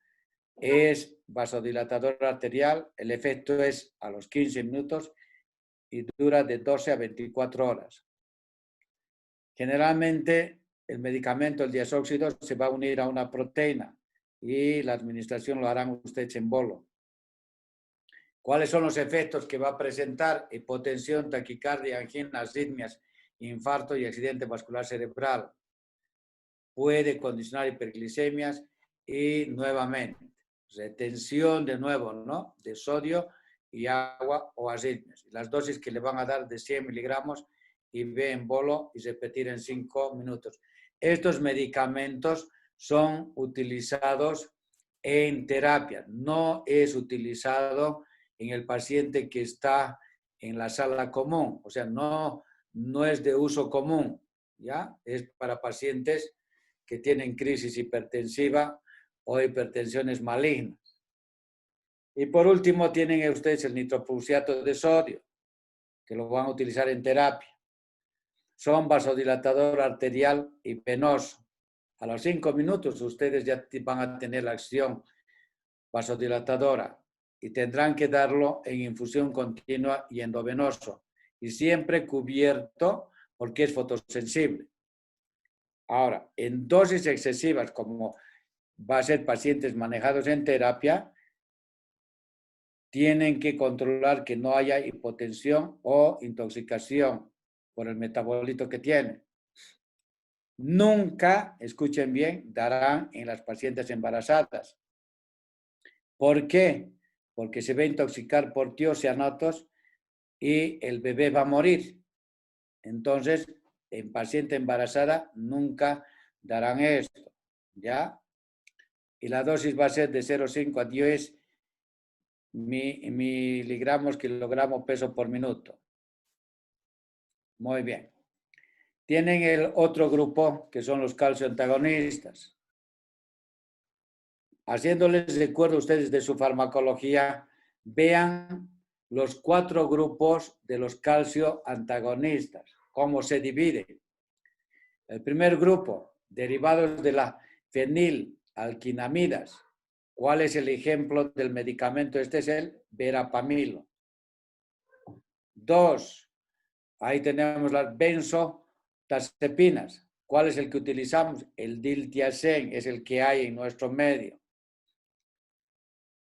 Es vasodilatador arterial. El efecto es a los 15 minutos y dura de 12 a 24 horas. Generalmente, el medicamento, el diazóxido, se va a unir a una proteína y la administración lo harán ustedes en bolo. ¿Cuáles son los efectos que va a presentar? Hipotensión, taquicardia, angina, arritmias, infarto y accidente vascular cerebral. Puede condicionar hiperglicemias y nuevamente retención de nuevo, ¿no? De sodio y agua o arritmias. Las dosis que le van a dar de 100 miligramos IV en bolo y repetir en 5 minutos. Estos medicamentos son utilizados en terapia, no es utilizado en el paciente que está en la sala común, o sea, no es de uso común, ¿ya? Es para pacientes que tienen crisis hipertensiva o hipertensiones malignas. Y por último tienen ustedes el nitroprusiato de sodio, que lo van a utilizar en terapia. Son vasodilatador arterial y venoso. A los 5 minutos ustedes ya van a tener la acción vasodilatadora. y tendrán que darlo en infusión continua y endovenoso y siempre cubierto porque es fotosensible. Ahora, en dosis excesivas, como va a ser pacientes manejados en terapia, tienen que controlar que no haya hipotensión o intoxicación por el metabolito que tienen. Nunca, escuchen bien, darán en las pacientes embarazadas. ¿Por qué? Porque se va a intoxicar por tiocianatos y el bebé va a morir. Entonces, en paciente embarazada nunca darán esto, ¿ya? Y la dosis va a ser de 0,5 a 10 miligramos kilogramo peso por minuto. Muy bien. Tienen el otro grupo que son los calcio antagonistas. Haciéndoles recuerdo a ustedes de su farmacología, vean los 4 grupos de los calcio antagonistas, cómo se dividen. El primer grupo, derivados de la fenilalquinamidas. ¿Cuál es el ejemplo del medicamento? Este es el verapamilo. 2, ahí tenemos las benzodiazepinas. ¿Cuál es el que utilizamos? El diltiazem, es el que hay en nuestro medio.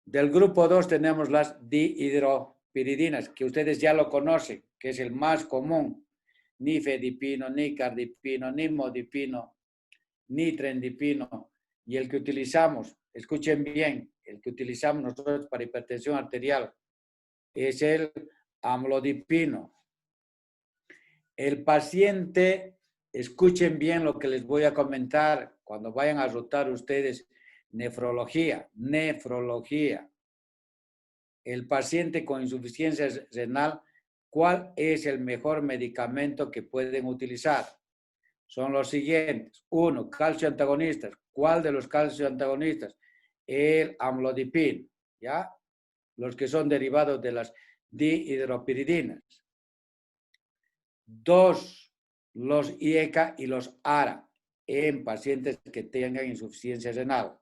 Del grupo 2 tenemos las dihidropiridinas, que ustedes ya lo conocen, que es el más común. Nifedipino, nicardipino, nimodipino, nitrendipino. Y el que utilizamos, escuchen bien, el que utilizamos nosotros para hipertensión arterial es el amlodipino. El paciente, escuchen bien lo que les voy a comentar cuando vayan a rotar ustedes nefrología. El paciente con insuficiencia renal, ¿cuál es el mejor medicamento que pueden utilizar? Son los siguientes. 1, calcio antagonistas. ¿Cuál de los calcio antagonistas? El amlodipino, ¿ya? Los que son derivados de las dihidropiridinas. 2, los IECA y los ARA en pacientes que tengan insuficiencia renal.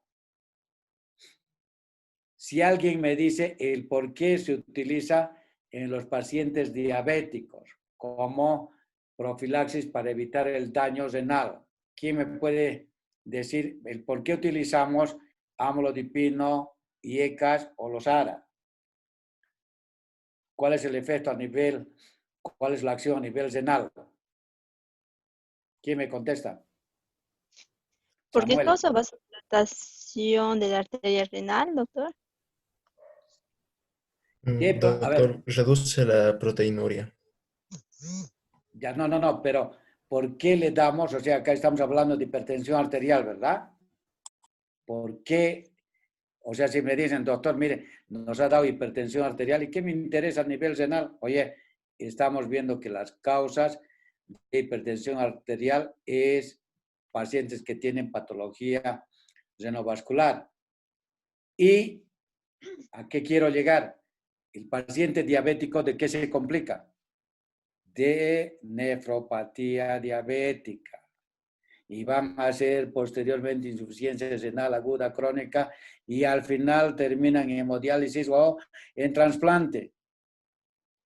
Si alguien me dice el por qué se utiliza en los pacientes diabéticos como profilaxis para evitar el daño renal, ¿quién me puede decir el por qué utilizamos amlodipino, IECAS o los ARA? ¿Cuál es el efecto a nivel, cuál es la acción a nivel renal? ¿Quién me contesta? ¿Por qué Samuel. causa vasodilatación de la arteria renal, doctor? ¿Qué? A ver, Doctor, reduce la proteinuria. ya no, pero ¿por qué le damos? O sea, acá estamos hablando de hipertensión arterial, ¿verdad? ¿Por qué? O sea, si me dicen, doctor, mire, nos ha dado hipertensión arterial, ¿y qué me interesa a nivel renal? Oye, estamos viendo que las causas de hipertensión arterial es pacientes que tienen patología renovascular. ¿Y a qué quiero llegar? El paciente diabético, ¿de qué se complica? De nefropatía diabética. Y van a ser posteriormente insuficiencia renal aguda crónica y al final terminan en hemodiálisis o en trasplante.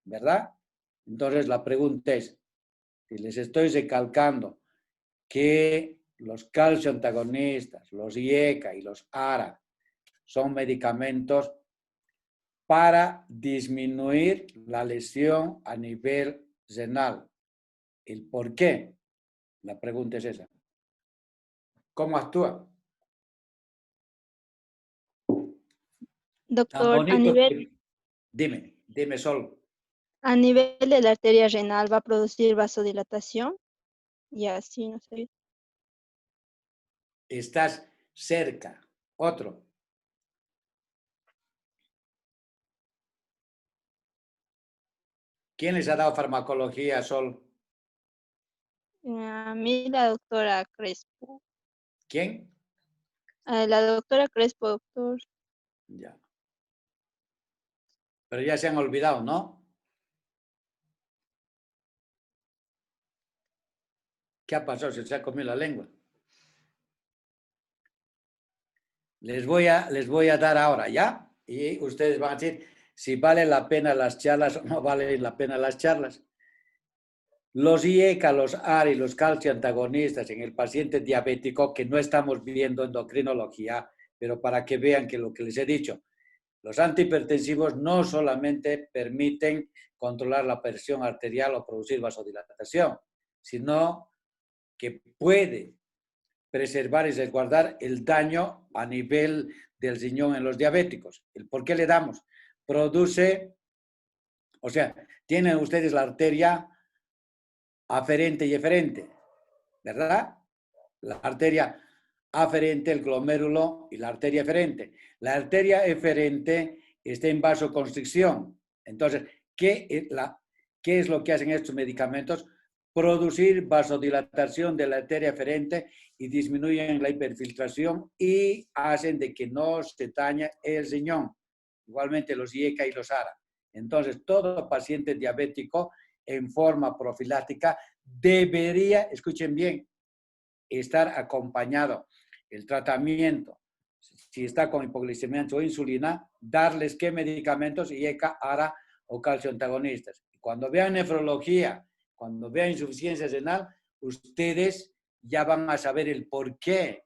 ¿Verdad? Entonces la pregunta es, si les estoy recalcando que los calcio antagonistas, los IECA y los ARA son medicamentos para disminuir la lesión a nivel renal. ¿El por qué? La pregunta es esa. ¿Cómo actúa? Tan Doctor, bonito que... Dime Sol. a nivel de la arteria renal va a producir vasodilatación y así, no sé. Estás cerca. Otro. ¿Quién les ha dado farmacología, Sol? A mí la doctora Crespo. ¿Quién? La doctora Crespo, doctor. Ya. Pero ya se han olvidado, ¿no? ¿Qué ha pasado? Se ha comido la lengua. Les voy a dar ahora, ¿ya? Y ustedes van a decir si vale la pena las charlas o no vale la pena las charlas. Los IECA, los AR y los calcio antagonistas en el paciente diabético, que no estamos viendo endocrinología, pero para que vean que lo que les he dicho, los antihipertensivos no solamente permiten controlar la presión arterial o producir vasodilatación, sino que puede preservar y resguardar el daño a nivel del riñón en los diabéticos. ¿Por qué le damos? Produce, o sea, tienen ustedes la arteria aferente y eferente, ¿verdad? La arteria aferente, el glomérulo y la arteria eferente. La arteria eferente está en vasoconstricción. Entonces, ¿qué es lo que hacen estos medicamentos? Producir vasodilatación de la arteria eferente y disminuyen la hiperfiltración y hacen de que no se dañe el riñón. Igualmente los IECA y los ARA. Entonces, todo paciente diabético en forma profiláctica debería, escuchen bien, estar acompañado. El tratamiento, si está con hipoglicemia o insulina, darles qué medicamentos, IECA, ARA o calcio antagonistas. Cuando vean nefrología, cuando vean insuficiencia renal, ustedes ya van a saber el por qué.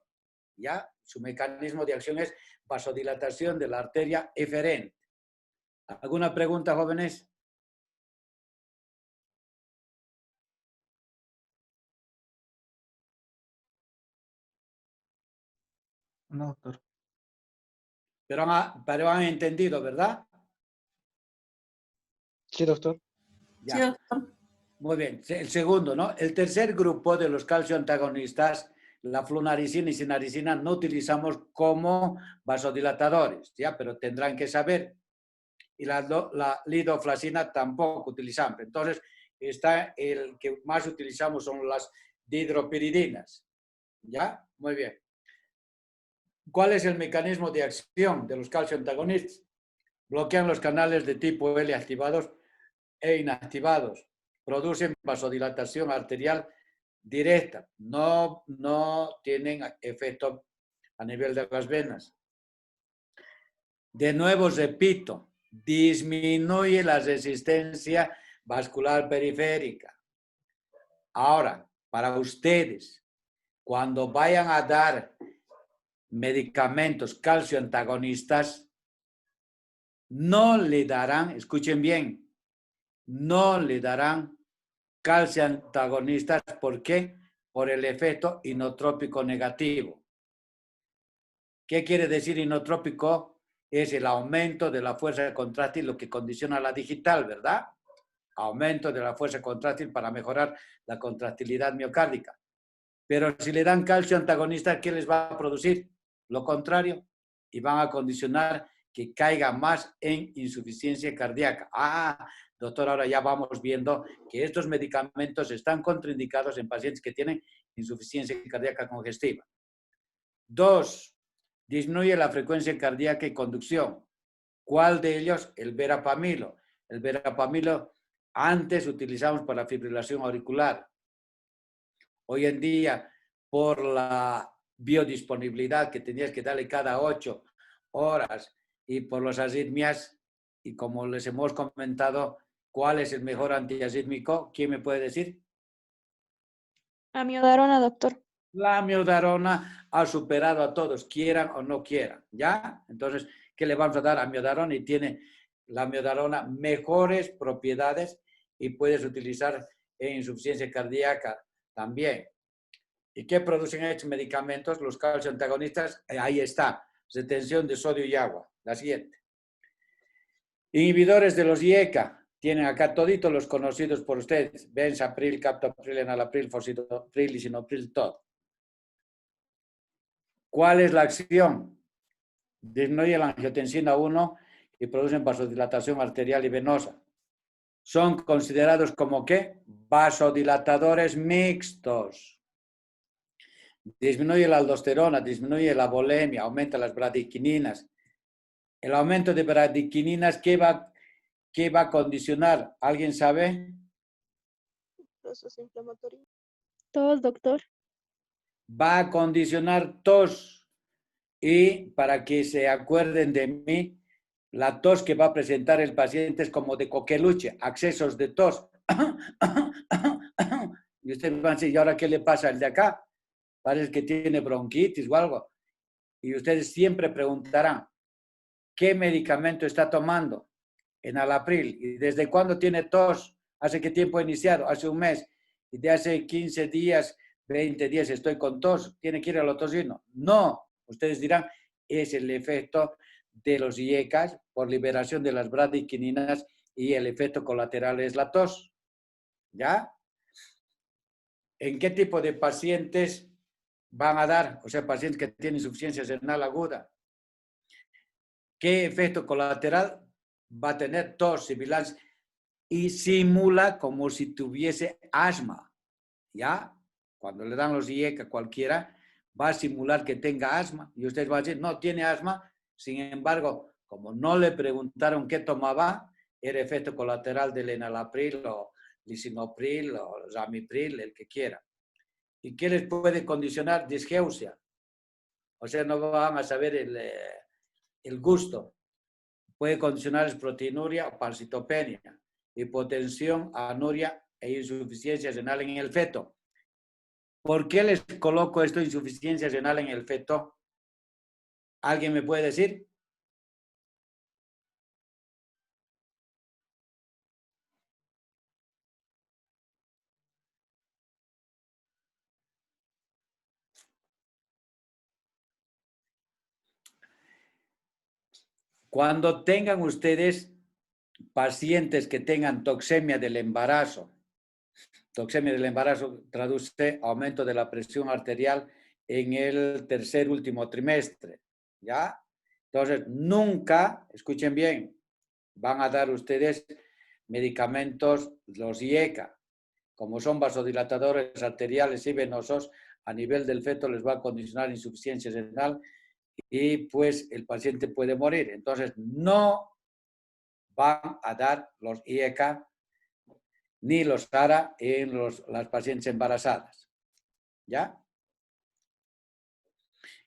¿Ya? Su mecanismo de acción es vasodilatación de la arteria eferente. ¿Alguna pregunta, jóvenes? No, doctor. Pero han entendido, ¿verdad? Sí, doctor. Ya. Sí, doctor. Muy bien. El segundo, ¿no? El tercer grupo de los calcio antagonistas, la flunaricina y sinaricina, no utilizamos como vasodilatadores, ¿ya? Pero tendrán que saber. Y la lidoflacina tampoco utilizamos. Entonces, está el que más utilizamos son las dihidropiridinas, ¿ya? Muy bien. ¿Cuál es el mecanismo de acción de los calcio antagonistas? Bloquean los canales de tipo L activados e inactivados. Producen vasodilatación arterial directa. No tienen efecto a nivel de las venas. De nuevo, repito, disminuye la resistencia vascular periférica. Ahora, para ustedes, cuando vayan a dar medicamentos calcio antagonistas, no le darán, escuchen bien, no le darán calcio antagonistas. ¿Por qué? Por el efecto inotrópico negativo. ¿Qué quiere decir inotrópico? Es el aumento de la fuerza contráctil, lo que condiciona la digital, ¿verdad? Aumento de la fuerza contráctil para mejorar la contractilidad miocárdica. Pero si le dan calcio antagonista, ¿qué les va a producir? Lo contrario, y van a condicionar que caiga más en insuficiencia cardíaca. Doctor, ahora ya vamos viendo que estos medicamentos están contraindicados en pacientes que tienen insuficiencia cardíaca congestiva. 2. Disminuye la frecuencia cardíaca y conducción. ¿Cuál de ellos? El verapamilo. El verapamilo antes utilizamos para fibrilación auricular. Hoy en día, por la biodisponibilidad que tenías que darle cada 8 horas y por las arritmias, y como les hemos comentado, ¿cuál es el mejor antiarrítmico? ¿Quién me puede decir? Amiodarona, doctor. La amiodarona ha superado a todos, quieran o no quieran, ¿ya? Entonces, ¿qué le vamos a dar a amiodarona? Y tiene la amiodarona mejores propiedades y puedes utilizar en insuficiencia cardíaca también. ¿Y qué producen estos medicamentos? Los calcio antagonistas, ahí está, retención de sodio y agua. La siguiente. Inhibidores de los IECA. Tienen acá toditos los conocidos por ustedes. Benzapril, captopril, enalapril, fositopril, lisinopril, todo. ¿Cuál es la acción? Disminuye la angiotensina 1 y producen vasodilatación arterial y venosa. Son considerados como ¿qué? Vasodilatadores mixtos. Disminuye la aldosterona, disminuye la volemia, aumenta las bradiquininas. El aumento de bradiquininas, ¿qué va a condicionar? ¿Alguien sabe? Proceso inflamatorio. Tos, doctor. Va a condicionar tos. Y para que se acuerden de mí, La tos que va a presentar el paciente es como de coqueluche, accesos de tos. Y ustedes van a decir, ¿y ahora qué le pasa al de acá? Parece que tiene bronquitis o algo. Y ustedes siempre preguntarán, ¿qué medicamento está tomando? Enalapril. ¿Y desde cuándo tiene tos? ¿Hace qué tiempo ha iniciado? Hace un mes. Y de hace 15 días, 20 días estoy con tos. ¿Tiene que ir al otorrino? No. Ustedes dirán, es el efecto de los IECAs por liberación de las bradiquininas y el efecto colateral es la tos. ¿Ya? ¿En qué tipo de pacientes van a dar? O sea, pacientes que tienen insuficiencia renal aguda. ¿Qué efecto colateral va a tener? Tos, sibilancia, y simula como si tuviese asma. ¿Ya? Cuando le dan los IECA cualquiera, va a simular que tenga asma. Y ustedes van a decir, no, tiene asma. Sin embargo, como no le preguntaron qué tomaba, era efecto colateral del enalapril o lisinopril o ramipril, el que quiera. ¿Y qué les puede condicionar? Disgeusia. O sea, no van a saber el gusto. Puede condicionar proteinuria o pancitopenia, hipotensión, anuria e insuficiencia renal en el feto. ¿Por qué les coloco esto, insuficiencia renal en el feto? ¿Alguien me puede decir? Cuando tengan ustedes pacientes que tengan toxemia del embarazo traduce aumento de la presión arterial en el tercer último trimestre, ¿ya? Entonces, nunca, escuchen bien, van a dar ustedes medicamentos, los IECA, como son vasodilatadores arteriales y venosos, a nivel del feto les va a condicionar insuficiencia renal y pues el paciente puede morir. Entonces, no van a dar los IECA ni los ARA en las pacientes embarazadas. ¿Ya?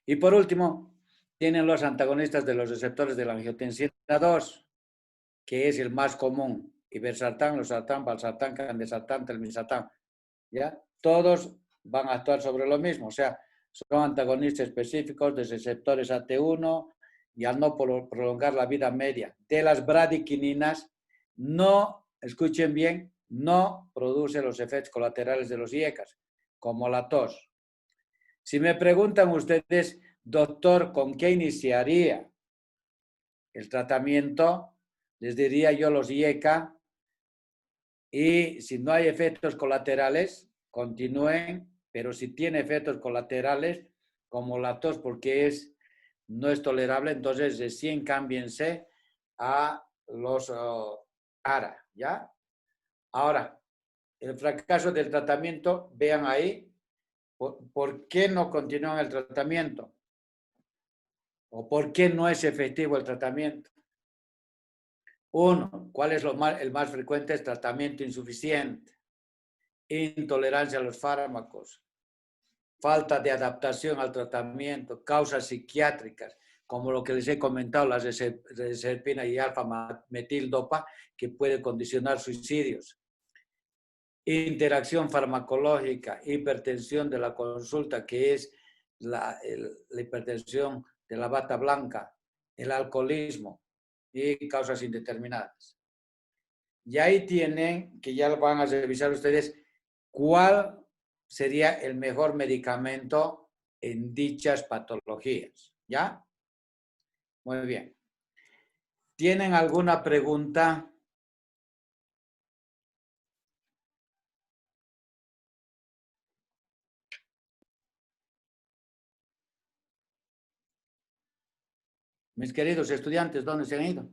Y por último, tienen los antagonistas de los receptores de la angiotensina 2, que es el más común. Ibersartán, losartán, valsartán, candesartán, telmisartán. ¿Ya? Todos van a actuar sobre lo mismo. O sea, son antagonistas específicos de receptores AT1 y al no prolongar la vida media de las bradiquininas, no, escuchen bien, no produce los efectos colaterales de los IECAs, como la tos. Si me preguntan ustedes, doctor, ¿con qué iniciaría el tratamiento? Les diría yo los IECA, y si no hay efectos colaterales, continúen, pero si tiene efectos colaterales, como la tos, porque no es tolerable, entonces recién cámbiense a los ARA, ¿ya? Ahora, el fracaso del tratamiento, vean ahí, ¿por qué no continúan el tratamiento? ¿O por qué no es efectivo el tratamiento? Uno, ¿cuál es el más frecuente? Es tratamiento insuficiente, intolerancia a los fármacos, falta de adaptación al tratamiento, causas psiquiátricas, como lo que les he comentado, la reserpina y alfa-metildopa, que puede condicionar suicidios. Interacción farmacológica, hipertensión de la consulta, que es la hipertensión de la bata blanca, el alcoholismo y causas indeterminadas. Y ahí tienen, que ya lo van a revisar ustedes, cuál sería el mejor medicamento en dichas patologías. ¿Ya? Muy bien. ¿Tienen alguna pregunta? Mis queridos estudiantes, ¿dónde se han ido?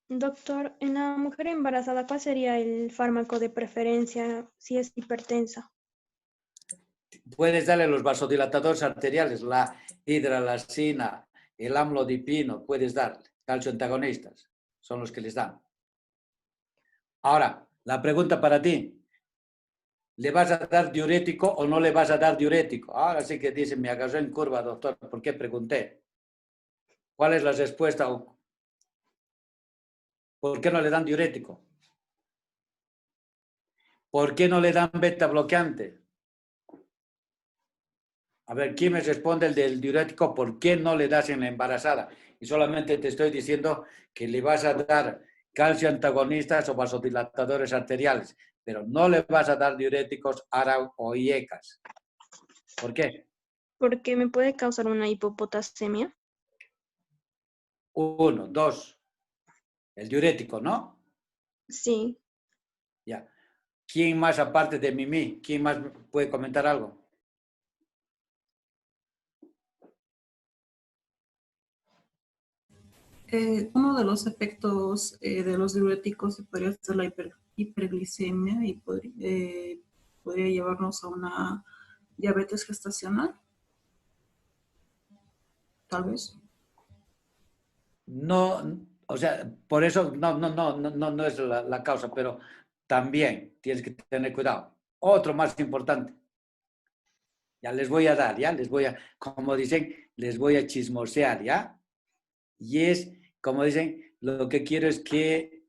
Doctor, en la mujer embarazada, ¿cuál sería el fármaco de preferencia si es hipertensa? Puedes darle los vasodilatadores arteriales, la hidralazina, el amlodipino, puedes darle, calcioantagonistas, son los que les dan. Ahora, la pregunta para ti, ¿le vas a dar diurético o no le vas a dar diurético? Ahora sí que dice, me agarró en curva, doctor, ¿por qué pregunté? ¿Cuál es la respuesta? ¿Por qué no le dan diurético? ¿Por qué no le dan beta bloqueante? A ver, ¿quién me responde el del diurético? ¿Por qué no le das en la embarazada? Y solamente te estoy diciendo que le vas a dar calcio antagonistas o vasodilatadores arteriales, pero no le vas a dar diuréticos ARA o IECAS. ¿Por qué? Porque me puede causar una hipopotasemia. 1, 2. El diurético, ¿no? Sí. Ya. ¿Quién más aparte de Mimi? ¿Quién más puede comentar algo? Uno de los efectos de los diuréticos podría ser la hiperglicemia y podría llevarnos a una diabetes gestacional, tal vez. No, o sea, por eso no es la causa, pero también tienes que tener cuidado. Otro más importante. Ya les voy a dar, ya les voy a, como dicen, les voy a chismosear, ¿ya? Y es, como dicen, lo que quiero es que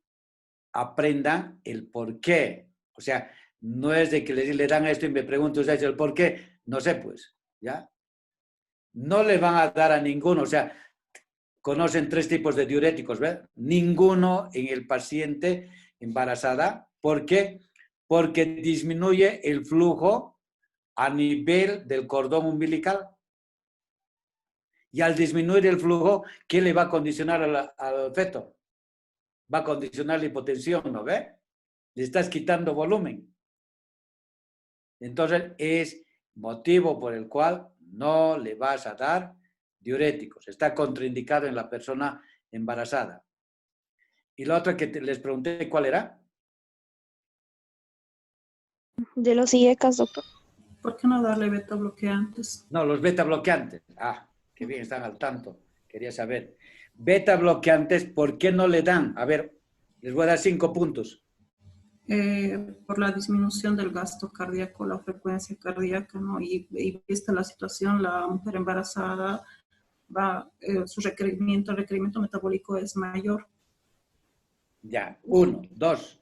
aprendan el por qué. O sea, no es de que le dan esto y me pregunto, ¿ustedes el por qué? No sé, pues, ¿ya? No le van a dar a ninguno, o sea, conocen 3 tipos de diuréticos, ¿verdad? Ninguno en el paciente embarazada. ¿Por qué? Porque disminuye el flujo a nivel del cordón umbilical. Y al disminuir el flujo, ¿qué le va a condicionar al feto? Va a condicionar la hipotensión, ¿no ve? Le estás quitando volumen. Entonces, es motivo por el cual no le vas a dar diuréticos. Está contraindicado en la persona embarazada. Y la otra que les pregunté, ¿cuál era? De los IECAS, doctor. ¿Por qué no darle beta bloqueantes? No, los beta bloqueantes. Ah, qué bien, están al tanto. Quería saber. Beta bloqueantes, ¿por qué no le dan? A ver, les voy a dar 5 puntos. Por la disminución del gasto cardíaco, la frecuencia cardíaca, ¿no? Y vista la situación, la mujer embarazada su requerimiento metabólico es mayor. Ya, 1, 2.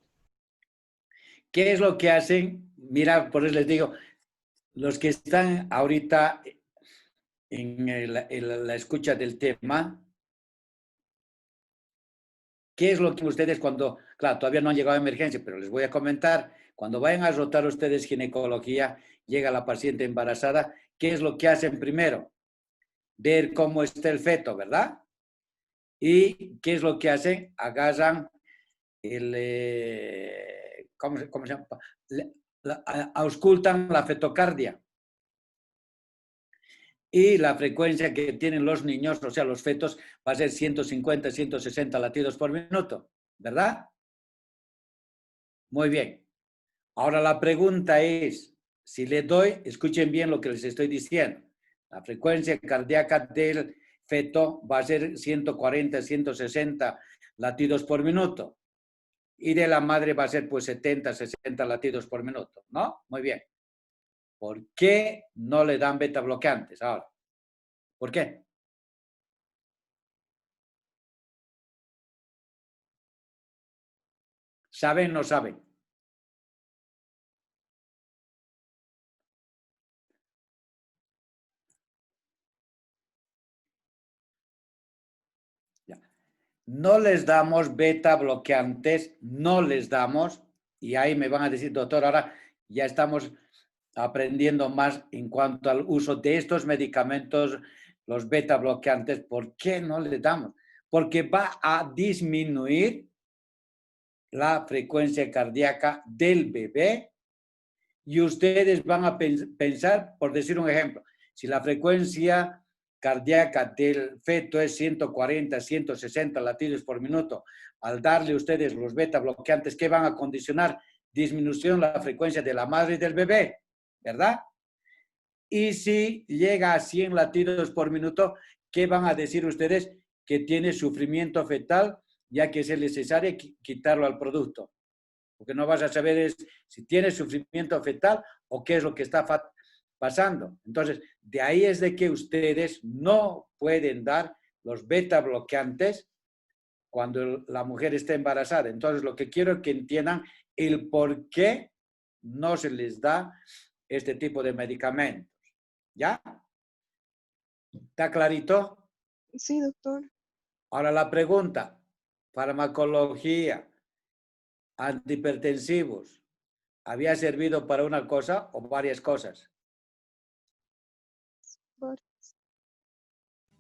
¿Qué es lo que hacen? Mira, por eso les digo, los que están ahorita en la escucha del tema, ¿qué es lo que ustedes cuando, claro, todavía no han llegado a emergencia, pero les voy a comentar, cuando vayan a rotar ustedes ginecología, llega la paciente embarazada, ¿qué es lo que hacen primero? Ver cómo está el feto, ¿verdad? ¿Y qué es lo que hacen? Agarran ¿cómo se llama? Auscultan la fetocardia. Y la frecuencia que tienen los niños, o sea, los fetos, va a ser 150, 160 latidos por minuto, ¿verdad? Muy bien. Ahora la pregunta es, si le doy, escuchen bien lo que les estoy diciendo, la frecuencia cardíaca del feto va a ser 140, 160 latidos por minuto. Y de la madre va a ser pues 70, 60 latidos por minuto, ¿no? Muy bien. ¿Por qué no le dan beta bloqueantes ahora? ¿Por qué? ¿Saben o no saben? Ya. No les damos beta bloqueantes, no les damos, y ahí me van a decir, doctor, ahora ya estamos aprendiendo más en cuanto al uso de estos medicamentos, los beta bloqueantes. ¿Por qué no les damos? Porque va a disminuir la frecuencia cardíaca del bebé y ustedes van a pensar, por decir un ejemplo, si la frecuencia cardíaca del feto es 140, 160 latidos por minuto, al darle ustedes los beta bloqueantes, ¿qué van a condicionar? Disminución de la frecuencia de la madre y del bebé, ¿verdad? Y si llega a 100 latidos por minuto, ¿qué van a decir ustedes? Que tiene sufrimiento fetal, ya que es necesario quitarlo al producto. Lo que no vas a saber es si tiene sufrimiento fetal o qué es lo que está pasando. Entonces, de ahí es de que ustedes no pueden dar los beta bloqueantes cuando la mujer está embarazada. Entonces, lo que quiero es que entiendan el por qué no se les da este tipo de medicamentos. ¿Ya? ¿Está clarito? Sí, doctor. Ahora la pregunta, farmacología, antihipertensivos, ¿había servido para una cosa o varias cosas?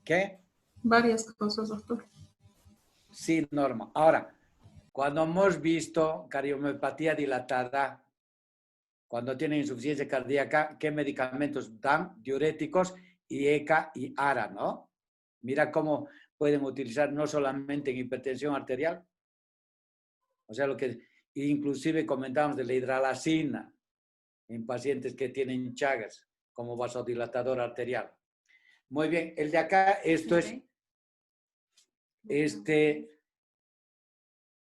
¿Qué? Varias cosas, doctor. Sí, Norma. Ahora, cuando hemos visto cardiomiopatía dilatada, cuando tienen insuficiencia cardíaca, ¿qué medicamentos dan? Diuréticos y ECA y ARA, ¿no? Mira cómo pueden utilizar no solamente en hipertensión arterial, o sea, lo que inclusive comentábamos de la hidralazina en pacientes que tienen Chagas como vasodilatador arterial. Muy bien, el de acá, esto es,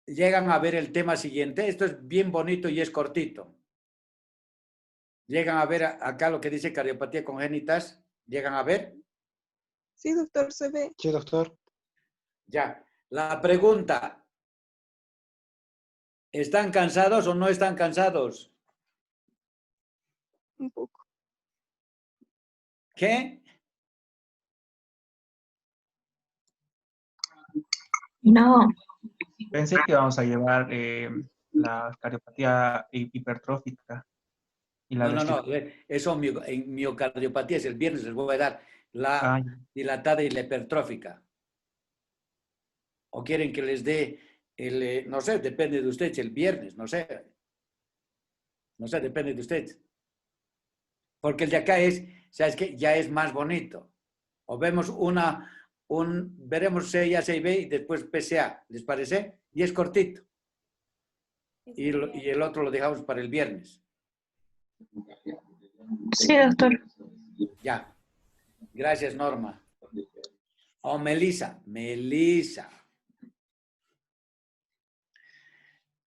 llegan a ver el tema siguiente, esto es bien bonito y es cortito. Llegan a ver acá lo que dice cardiopatía congénitas, llegan a ver. Sí, doctor, se ve. Sí, doctor. Ya, la pregunta, ¿están cansados o no están cansados? Un poco. ¿Qué? No. Pensé que vamos a llevar la cardiopatía hipertrófica y la No, restrictiva. eso en miocardiopatía es el viernes, les voy a dar la Ah, dilatada y la hipertrófica. ¿O quieren que les dé el, no sé, depende de ustedes, el viernes, no sé. No sé, depende de ustedes. Porque el de acá es, ¿sabes qué? Ya es más bonito. O vemos veremos CIA, CIB y después PSA, ¿les parece? Y es cortito. Y el otro lo dejamos para el viernes. Sí, doctor. Ya. Gracias, Norma. O Melissa.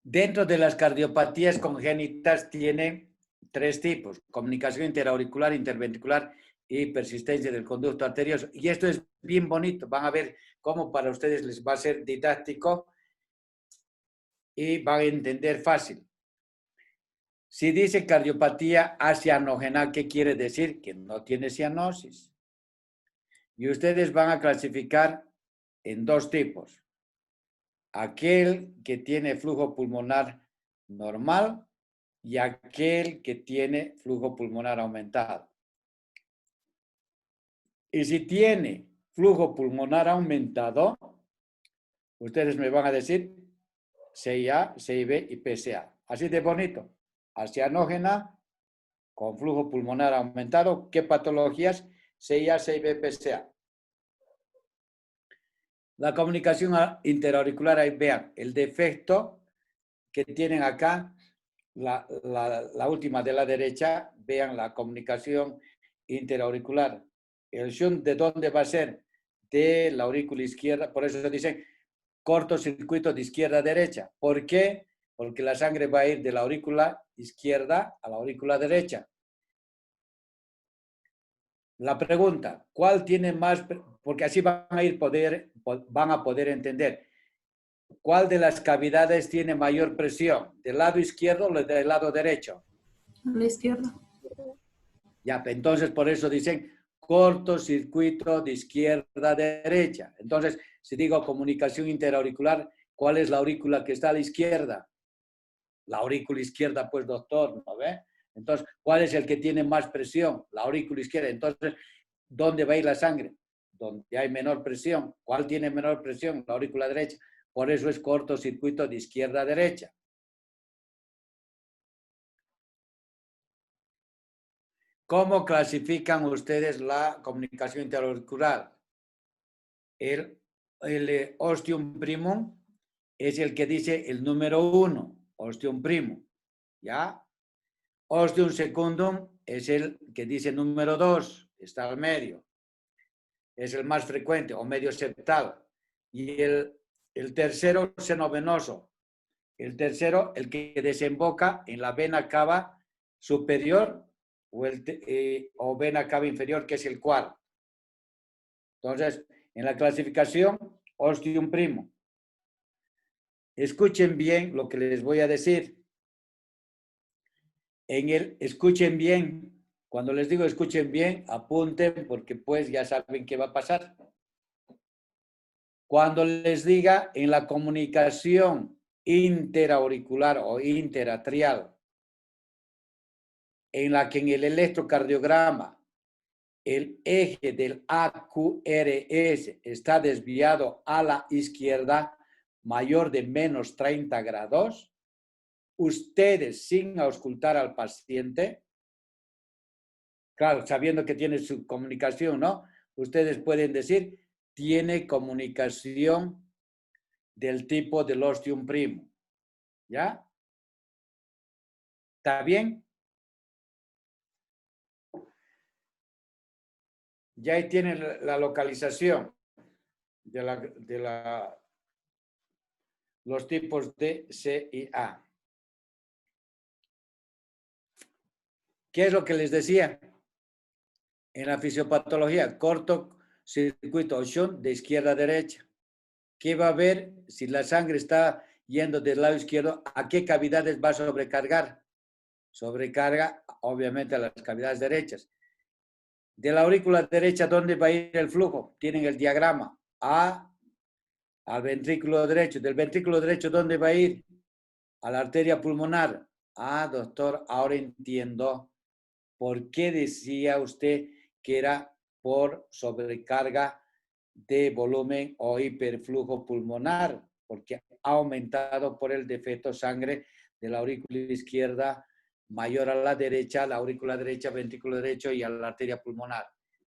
Dentro de las cardiopatías congénitas tiene 3 tipos: comunicación interauricular, interventricular y persistencia del conducto arterioso. Y esto es bien bonito. Van a ver cómo para ustedes les va a ser didáctico y van a entender fácil. Si dice cardiopatía acianógena, ¿qué quiere decir? Que no tiene cianosis. Y ustedes van a clasificar en 2 tipos. Aquel que tiene flujo pulmonar normal y aquel que tiene flujo pulmonar aumentado. Y si tiene flujo pulmonar aumentado, ustedes me van a decir CIA, CIB y PSA. Así de bonito. Acianógena con flujo pulmonar aumentado. ¿Qué patologías? CIA, CIB, PSA. La comunicación interauricular, ahí vean, el defecto que tienen acá, la última de la derecha, vean la comunicación interauricular. El shunt, ¿de dónde va a ser? De la aurícula izquierda, por eso se dice cortocircuito de izquierda a derecha. ¿Por qué? Porque la sangre va a ir de la aurícula izquierda a la aurícula derecha. La pregunta, ¿cuál tiene más? Porque así van a poder entender. ¿Cuál de las cavidades tiene mayor presión? ¿Del lado izquierdo o del lado derecho? A la izquierda. Ya, entonces por eso dicen cortocircuito de izquierda a derecha. Entonces, si digo comunicación interauricular, ¿cuál es la aurícula que está a la izquierda? La aurícula izquierda, pues, doctor, ¿no ve? Entonces, ¿cuál es el que tiene más presión? La aurícula izquierda. Entonces, ¿dónde va a ir la sangre? Donde hay menor presión. ¿Cuál tiene menor presión? La aurícula derecha. Por eso es cortocircuito de izquierda a derecha. ¿Cómo clasifican ustedes la comunicación interauricular? El ostium primum es el que dice el número 1, ostium primum, ¿ya? Ostium secundum es el que dice número 2, está al medio. Es el más frecuente, o medio septal. Y el tercero, seno venoso. El tercero, el que desemboca en la vena cava superior o vena cava inferior, que es el cuarto. Entonces, en la clasificación, ostium primum. escuchen bien lo que les voy a decir. Escuchen bien. Cuando les digo escuchen bien, apunten porque pues ya saben qué va a pasar. Cuando les diga en la comunicación interauricular o interatrial, en la que en el electrocardiograma el eje del AQRS está desviado a la izquierda, mayor de menos 30 grados, ustedes, sin auscultar al paciente, claro, sabiendo que tiene su comunicación, ¿no? Ustedes pueden decir, tiene comunicación del tipo del ostium primo. ¿Ya? ¿Está bien? Ya ahí tienen la localización de los tipos D, C y A. ¿Qué es lo que les decía? En la fisiopatología, cortocircuito o shunt de izquierda a derecha. ¿Qué va a ver si la sangre está yendo del lado izquierdo? ¿A qué cavidades va a sobrecargar? Sobrecarga, obviamente, a las cavidades derechas. De la aurícula derecha, ¿dónde va a ir el flujo? Tienen el diagrama. Al ventrículo derecho. Del ventrículo derecho, ¿dónde va a ir? A la arteria pulmonar. Doctor, ahora entiendo por qué decía usted que era por sobrecarga de volumen o hiperflujo pulmonar, porque ha aumentado por el defecto sangre de la aurícula izquierda mayor a la derecha, la aurícula derecha, ventrículo derecho y a la arteria pulmonar.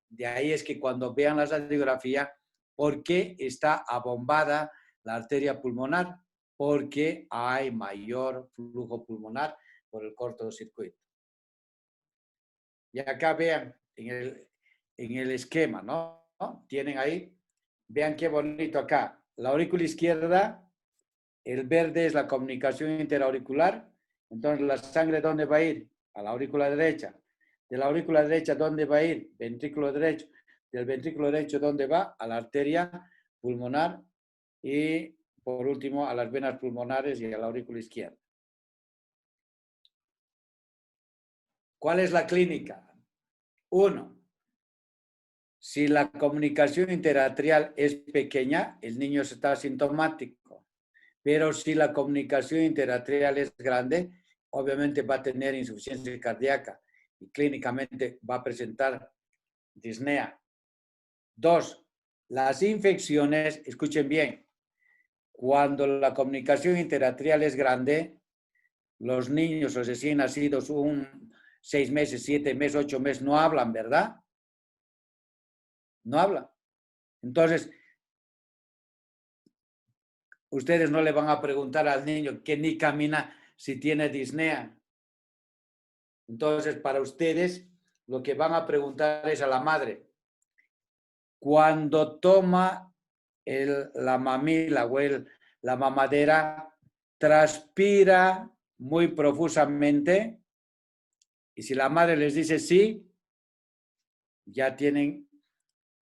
De ahí es que cuando vean la radiografía, ¿por qué está abombada la arteria pulmonar? Porque hay mayor flujo pulmonar por el cortocircuito. Y acá vean en el esquema, ¿no? Tienen ahí, vean qué bonito acá. La aurícula izquierda, el verde es la comunicación interauricular. Entonces, ¿la sangre dónde va a ir? A la aurícula derecha. De la aurícula derecha, ¿dónde va a ir? Ventrículo derecho. Del ventrículo derecho, ¿dónde va? A la arteria pulmonar y, por último, a las venas pulmonares y a la aurícula izquierda. ¿Cuál es la clínica? 1. Si la comunicación interatrial es pequeña, el niño está asintomático. Pero si la comunicación interatrial es grande, obviamente va a tener insuficiencia cardíaca y clínicamente va a presentar disnea. 2. Las infecciones, escuchen bien, cuando la comunicación interatrial es grande, los niños o recién nacidos, 6 meses, 7 meses, 8 meses, no hablan, ¿verdad? No hablan. Entonces, ustedes no le van a preguntar al niño que ni camina si tiene disnea. Entonces, para ustedes, lo que van a preguntar es a la madre. Cuando toma la mamila o la mamadera, transpira muy profusamente. Y si la madre les dice sí, ya tienen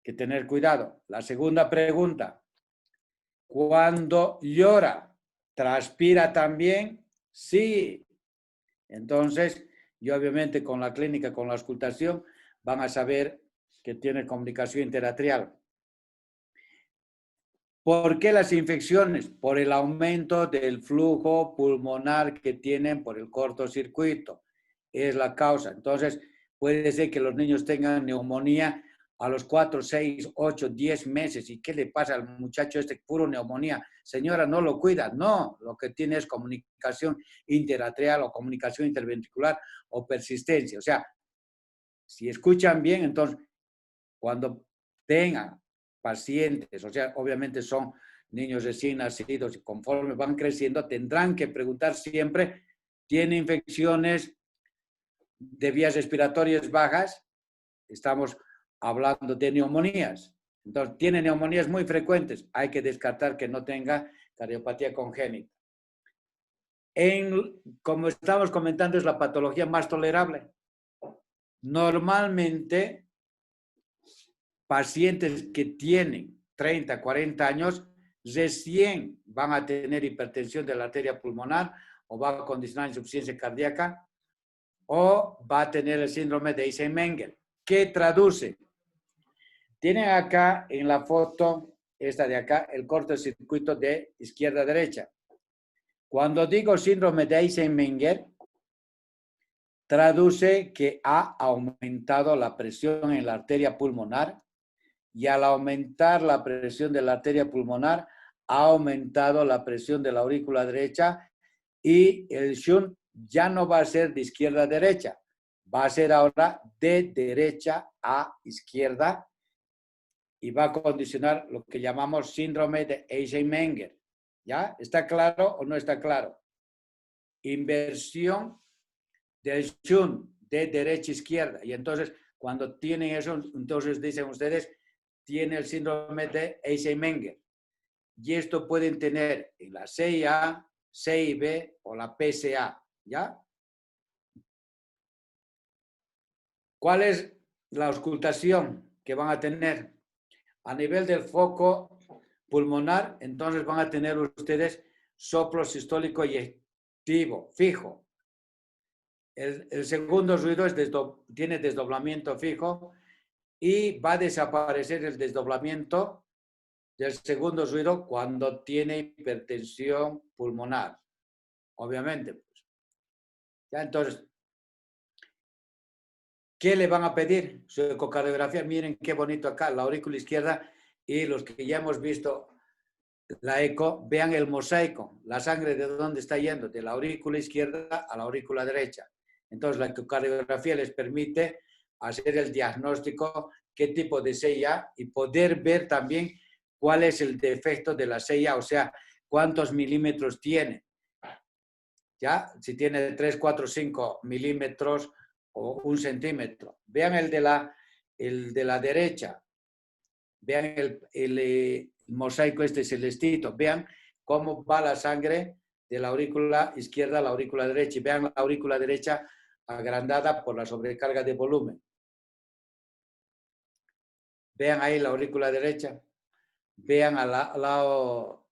que tener cuidado. La segunda pregunta. Cuando llora, ¿transpira también? Sí. Entonces, y obviamente con la clínica, con la auscultación, van a saber que tiene comunicación interatrial. ¿Por qué las infecciones? Por el aumento del flujo pulmonar que tienen por el cortocircuito. Es la causa. Entonces, puede ser que los niños tengan neumonía a los 4, 6, 8, 10 meses. ¿Y qué le pasa al muchacho este? Puro neumonía. Señora, no lo cuida. No, lo que tiene es comunicación interatrial o comunicación interventricular o persistencia. O sea, si escuchan bien, entonces, cuando tengan pacientes, o sea, obviamente son niños recién nacidos y conforme van creciendo, tendrán que preguntar siempre, ¿tiene infecciones de vías respiratorias bajas? Estamos hablando de neumonías. Entonces, tiene neumonías muy frecuentes. Hay que descartar que no tenga cardiopatía congénita. Como estamos comentando, es la patología más tolerable. Normalmente, pacientes que tienen 30, 40 años, recién van a tener hipertensión de la arteria pulmonar o va a condicionar insuficiencia cardíaca o va a tener el síndrome de Eisenmenger. ¿Qué traduce? Tienen acá en la foto, esta de acá, el cortocircuito de izquierda a derecha. Cuando digo síndrome de Eisenmenger, traduce que ha aumentado la presión en la arteria pulmonar y al aumentar la presión de la arteria pulmonar, ha aumentado la presión de la aurícula derecha y el shunt ya no va a ser de izquierda a derecha, va a ser ahora de derecha a izquierda y va a condicionar lo que llamamos síndrome de Eisenmenger. ¿Ya? ¿Está claro o no está claro? Inversión del shunt de derecha a izquierda. Y entonces, cuando tienen eso, entonces dicen ustedes, tiene el síndrome de Eisenmenger. Y esto pueden tener en la CIA, CIB o la PSA. ¿Ya? ¿Cuál es la auscultación que van a tener? A nivel del foco pulmonar, entonces van a tener ustedes soplo sistólico y activo, fijo. El segundo ruido tiene desdoblamiento fijo y va a desaparecer el desdoblamiento del segundo ruido cuando tiene hipertensión pulmonar. Obviamente. Pues. Ya, entonces, ¿qué le van a pedir? Su ecocardiografía, miren qué bonito acá, la aurícula izquierda y los que ya hemos visto la eco, vean el mosaico, la sangre de dónde está yendo, de la aurícula izquierda a la aurícula derecha. Entonces, la ecocardiografía les permite hacer el diagnóstico, qué tipo de CIA y poder ver también cuál es el defecto de la CIA, o sea, cuántos milímetros tiene. ¿Ya? Si tiene 3, 4, 5 milímetros o 1 centímetro. Vean el de la derecha. Vean el mosaico este celestito. Vean cómo va la sangre de la aurícula izquierda a la aurícula derecha. Y vean la aurícula derecha agrandada por la sobrecarga de volumen. Vean ahí la aurícula derecha. Vean al lado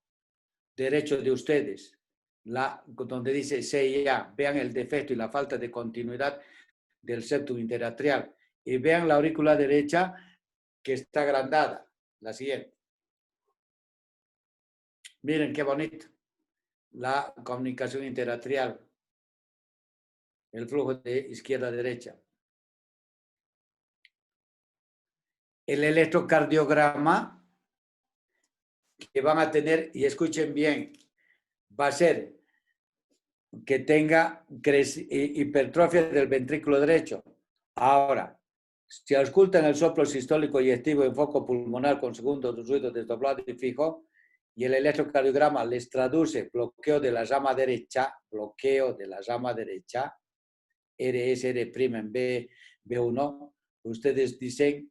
derecho de ustedes, donde dice CIA. Vean el defecto y la falta de continuidad del septum interatrial. Y vean la aurícula derecha que está agrandada. La siguiente. Miren qué bonito. La comunicación interatrial. El flujo de izquierda a derecha. El electrocardiograma que van a tener, y escuchen bien, va a ser que tenga hipertrofia del ventrículo derecho. Ahora, si auscultan el soplo sistólico y activo en foco pulmonar con segundo ruido desdoblado y fijo, y el electrocardiograma les traduce bloqueo de la rama derecha, RSR' en B1, ustedes dicen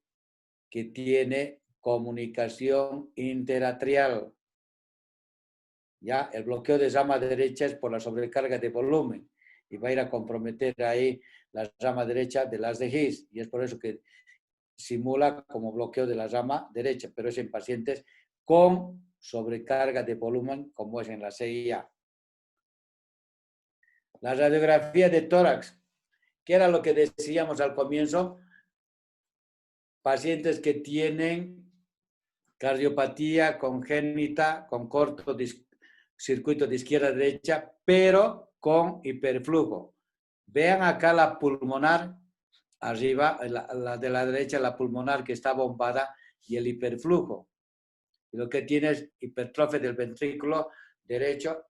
que tiene comunicación interatrial. Ya, el bloqueo de rama derecha es por la sobrecarga de volumen y va a ir a comprometer ahí la rama derecha de las de His y es por eso que simula como bloqueo de la rama derecha, pero es en pacientes con sobrecarga de volumen como es en la CIA. La radiografía de tórax, que era lo que decíamos al comienzo, pacientes que tienen cardiopatía congénita con corto circuito de izquierda a derecha, pero con hiperflujo. Vean acá la pulmonar, arriba, la de la derecha, la pulmonar que está bombada y el hiperflujo. Y lo que tiene es hipertrofia del ventrículo derecho,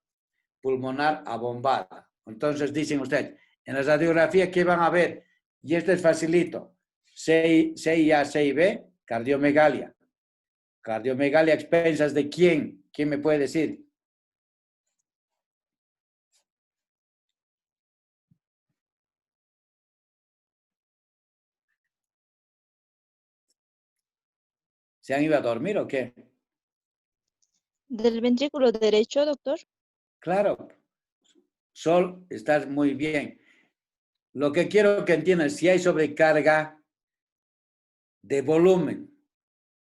pulmonar abombada. Entonces dicen ustedes, en la radiografía, ¿qué van a ver? Y esto es facilito. CIA, CIB, cardiomegalia. Cardiomegalia a expensas de quién? ¿Quién me puede decir? ¿Se han ido a dormir o qué? ¿Del ventrículo derecho, doctor? Claro. Sol, estás muy bien. Lo que quiero que entiendan, si hay sobrecarga de volumen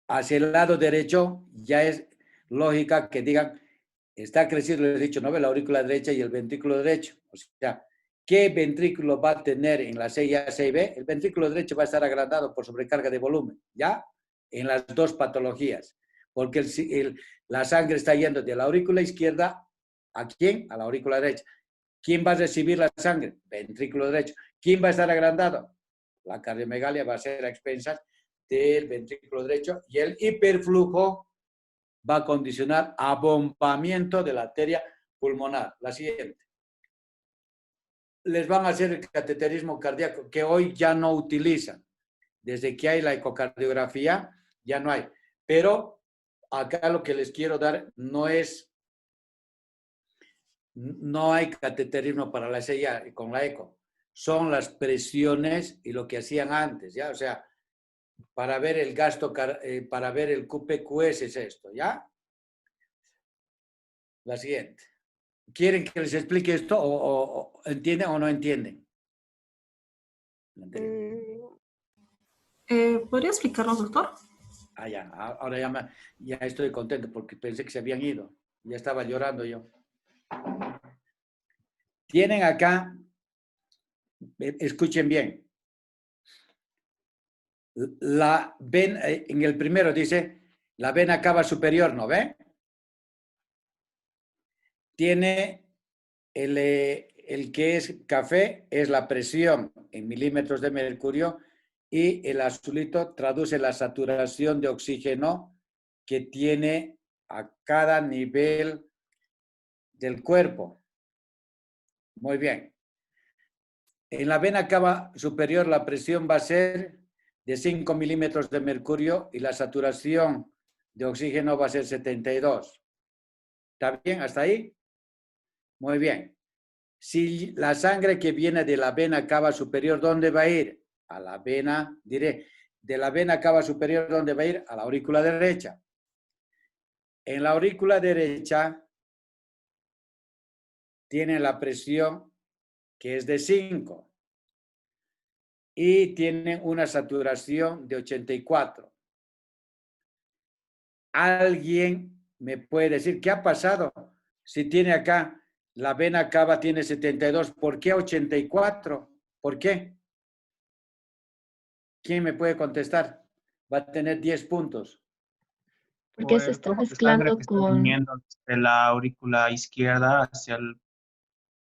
hacia el lado derecho, ya es lógica que digan, está creciendo, les he dicho, ¿no ve? La aurícula derecha y el ventrículo derecho. O sea, ¿qué ventrículo va a tener en la CIA, CIB? El ventrículo derecho va a estar agrandado por sobrecarga de volumen, ¿ya? En las dos patologías. Porque la sangre está yendo de la aurícula izquierda, ¿a quién? A la aurícula derecha. ¿Quién va a recibir la sangre? Ventrículo derecho. ¿Quién va a estar agrandado? La cardiomegalia va a ser a expensas del ventrículo derecho y el hiperflujo va a condicionar abombamiento de la arteria pulmonar. La siguiente. Les van a hacer el cateterismo cardíaco, que hoy ya no utilizan. Desde que hay la ecocardiografía, ya no hay. Pero acá lo que les quiero dar no hay cateterismo para la CIA con la eco. Son las presiones y lo que hacían antes, ¿ya? O sea, para ver el gasto, para ver el QPQS es esto, ¿ya? La siguiente. ¿Quieren que les explique esto o entienden o no entienden? ¿Podría explicarnos, doctor? Ya. Ahora ya estoy contento porque pensé que se habían ido. Ya estaba llorando yo. Tienen acá, escuchen bien. En el primero dice, la vena cava superior, ¿no ve? Tiene el que es café, es la presión en milímetros de mercurio, y el azulito traduce la saturación de oxígeno que tiene a cada nivel del cuerpo. Muy bien. En la vena cava superior la presión va a ser de 5 milímetros de mercurio y la saturación de oxígeno va a ser 72. ¿Está bien hasta ahí? Muy bien. Si la sangre que viene de la vena cava superior, ¿dónde va a ir? A la vena, diré, de la vena cava superior, ¿dónde va a ir? A la aurícula derecha. En la aurícula derecha tiene la presión que es de 5 y tienen una saturación de 84. ¿Alguien me puede decir qué ha pasado? Si tiene acá, la vena cava tiene 72, ¿por qué 84? ¿Por qué? ¿Quién me puede contestar? Va a tener 10 puntos. Porque se está Flujo de sangre mezclando que está con... viniendo de la aurícula izquierda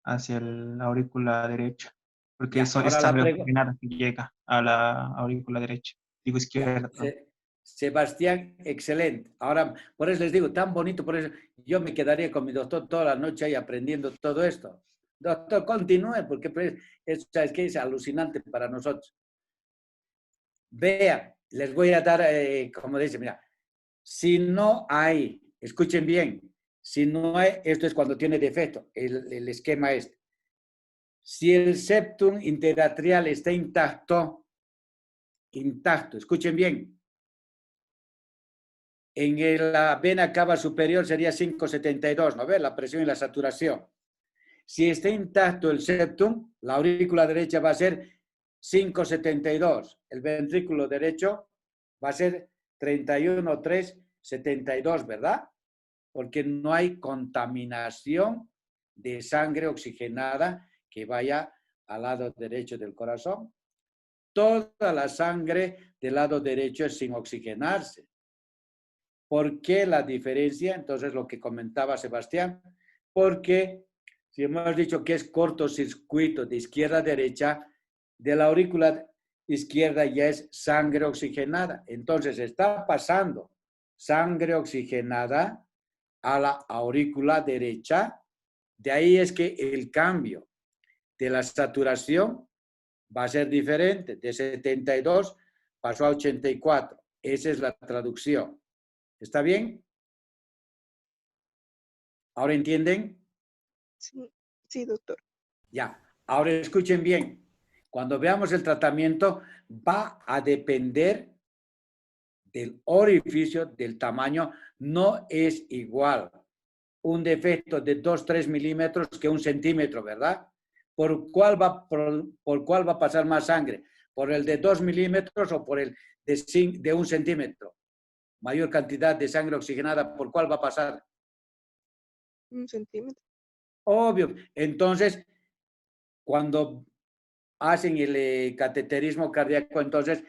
hacia la aurícula derecha. Porque Ya, eso es ahora sangre oxigenada que llega a la aurícula derecha. Digo izquierda. Sebastián, excelente. Ahora, por eso les digo, tan bonito, por eso yo me quedaría con mi doctor toda la noche ahí aprendiendo todo esto. Doctor, continúe, porque pues, es que es alucinante para nosotros. Vean, les voy a dar, como dice, mira, si no hay, escuchen bien, si no hay, esto es cuando tiene defecto, el esquema este. Si el septum interatrial está intacto, escuchen bien, en la vena cava superior sería 5,72, ¿no ves? La presión y la saturación. Si está intacto el septum, la aurícula derecha va a ser 5,72. El ventrículo derecho va a ser 31,372, ¿verdad? Porque no hay contaminación de sangre oxigenada que vaya al lado derecho del corazón. Toda la sangre del lado derecho es sin oxigenarse. ¿Por qué la diferencia? Entonces, lo que comentaba Sebastián, porque si hemos dicho que es cortocircuito de izquierda a derecha, de la aurícula izquierda ya es sangre oxigenada. Entonces, está pasando sangre oxigenada a la aurícula derecha. De ahí es que el cambio de la saturación va a ser diferente. De 72 pasó a 84. Esa es la traducción. ¿Está bien? ¿Ahora entienden? Sí, doctor. Ya. Ahora escuchen bien. Cuando veamos el tratamiento, va a depender del orificio, del tamaño. No es igual un defecto de 2-3 milímetros que 1 centímetro, ¿verdad? ¿Por cuál va a pasar más sangre? ¿Por el de 2 milímetros o por el de 1 centímetro? mayor cantidad de sangre oxigenada, ¿por cuál va a pasar? 1 centímetro. Obvio. Entonces, cuando hacen el cateterismo cardíaco, entonces,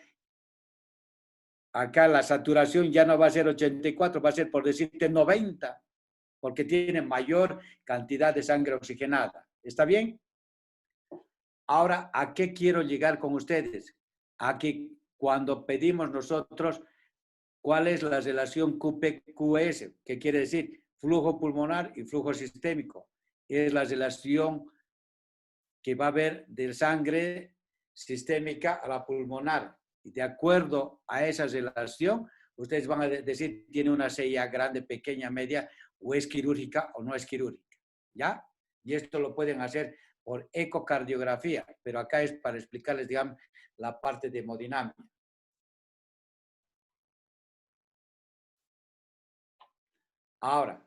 acá la saturación ya no va a ser 84, va a ser, por decirte, 90, porque tiene mayor cantidad de sangre oxigenada. ¿Está bien? Ahora, ¿a qué quiero llegar con ustedes? A que cuando pedimos nosotros, ¿cuál es la relación QP-QS? ¿Qué quiere decir? Flujo pulmonar y flujo sistémico. Es la relación que va a haber de sangre sistémica a la pulmonar. Y de acuerdo a esa relación, ustedes van a decir, tiene una CIA grande, pequeña, media, o es quirúrgica o no es quirúrgica. ¿Ya? Y esto lo pueden hacer por ecocardiografía, pero acá es para explicarles, digamos, la parte de hemodinámica. Ahora,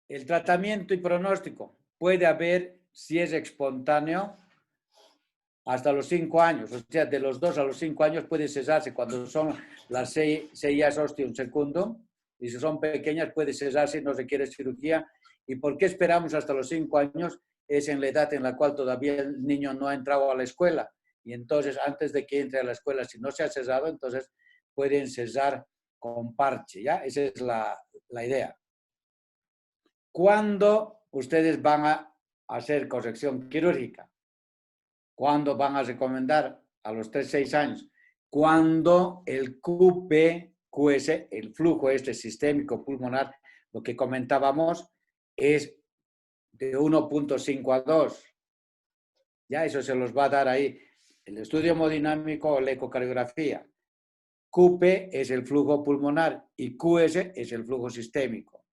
el tratamiento y pronóstico puede haber, si es espontáneo, hasta los 5 años, o sea, de los 2 a los 5 años puede cesarse cuando son las CIAs ostium secundum, y si son pequeñas puede cesarse, no requiere cirugía. ¿Y por qué esperamos hasta los 5 años? Es en la edad en la cual todavía el niño no ha entrado a la escuela, y entonces antes de que entre a la escuela, si no se ha cesado, entonces pueden cesar con parche, ¿ya? Esa es la idea. ¿Cuándo ustedes van a hacer corrección quirúrgica? ¿Cuándo van a recomendar? A los 3-6 años. Cuando el QP-QS, el flujo sistémico pulmonar, lo que comentábamos, es de 1.5 a 2. Ya eso se los va a dar ahí el estudio hemodinámico o la ecocardiografía. QP es el flujo pulmonar y QS es el flujo sistémico.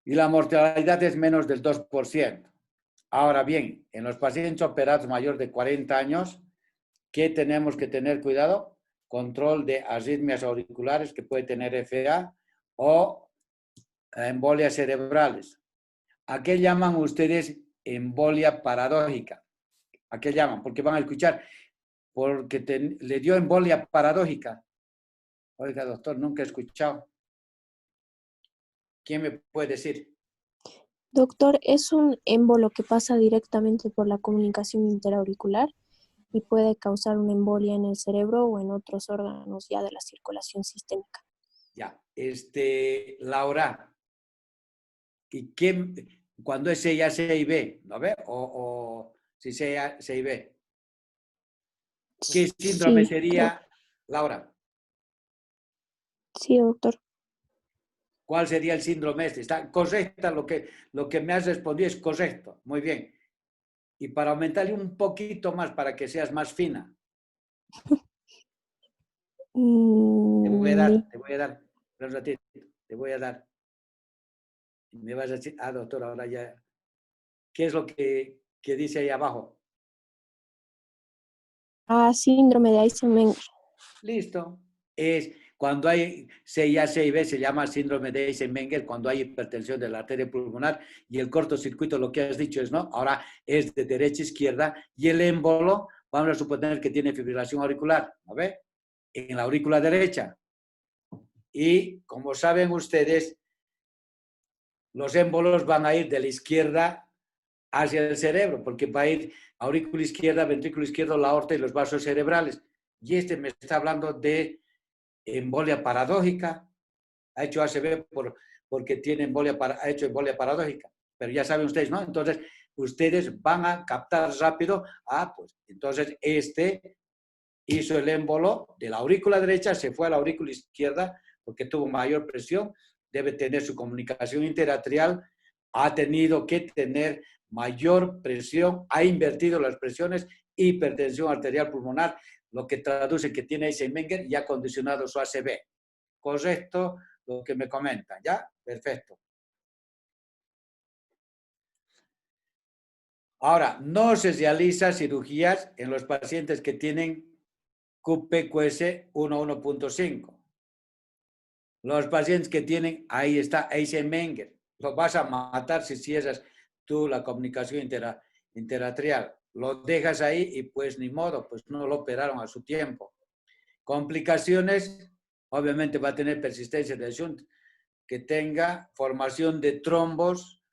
Y la mortalidad es menos del 2%. Ahora bien, en los pacientes operados mayores de 40 años, ¿qué tenemos que tener cuidado? Control de arritmias auriculares que puede tener FA o embolias cerebrales. ¿A qué llaman ustedes embolia paradójica? ¿A qué llaman? Porque van a escuchar, porque le dio embolia paradójica. Oiga, doctor, nunca he escuchado. ¿Quién me puede decir? Doctor, es un émbolo que pasa directamente por la comunicación interauricular y puede causar una embolia en el cerebro o en otros órganos ya de la circulación sistémica. Ya, Laura, ¿y quién, cuando es CIB, ¿no ve? O si CIB? ¿Qué síndrome Sí, sería, Laura? sí, doctor. ¿Cuál sería el síndrome este? Está correcta, lo que me has respondido es correcto. Muy bien. Y para aumentarle un poquito más, para que seas más fina, te voy a dar, un ratito, te voy a dar. Y me vas a decir, doctor, ahora ya, ¿qué es lo que dice ahí abajo? Síndrome de Eisenmenger. Listo. Es cuando hay CIA, CIB, se llama síndrome de Eisenmenger, cuando hay hipertensión de la arteria pulmonar y el cortocircuito, lo que has dicho es, ¿no? Ahora es de derecha a izquierda y el émbolo, vamos a suponer que tiene fibrilación auricular, ¿no ve? En la aurícula derecha. Y como saben ustedes, los émbolos van a ir de la izquierda hacia el cerebro, porque va a ir aurícula izquierda, ventrículo izquierdo, la aorta y los vasos cerebrales. Y me está hablando de embolia paradójica, ha hecho ACV porque tiene ha hecho embolia paradójica, pero ya saben ustedes, ¿no? Entonces, ustedes van a captar rápido, pues entonces hizo el émbolo de la aurícula derecha, se fue a la aurícula izquierda porque tuvo mayor presión, debe tener su comunicación interatrial, ha tenido que tener mayor presión, ha invertido las presiones, hipertensión arterial pulmonar, lo que traduce que tiene Eisenmenger y ha condicionado su ACV. Correcto lo que me comentan, ¿ya? Perfecto. Ahora, no se realiza cirugías en los pacientes que tienen QPQS 1.5. Los pacientes que tienen, ahí está Eisenmenger, lo vas a matar si cierras tú la comunicación interatrial. Lo dejas ahí y pues ni modo, pues no lo operaron a su tiempo. Complicaciones obviamente va a tener persistencia de shunt, que tenga formación de trombos,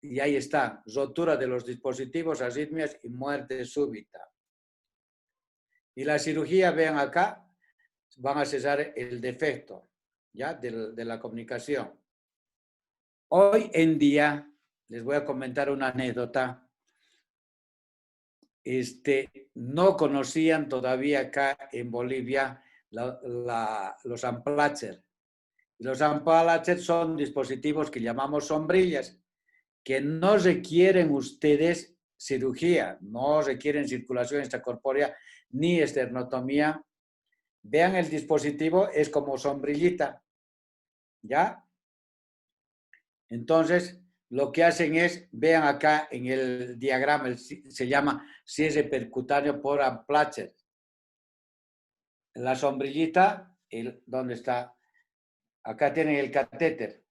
y ahí está, rotura de los dispositivos, arritmias y muerte súbita. Y la cirugía, vean acá, van a cesar el defecto, ¿ya? De la comunicación. Hoy en día, les voy a comentar una anécdota. No conocían todavía acá en Bolivia los Amplatzer. Los Amplatzer son dispositivos que llamamos sombrillas, que no requieren ustedes cirugía, no requieren circulación extracorpórea ni esternotomía. Vean el dispositivo, es como sombrillita, ¿ya? Entonces, lo que hacen es, vean acá en el diagrama, se llama cierre percutáneo por Amplatzer. La sombrillita, ¿dónde está? Acá tienen el catéter.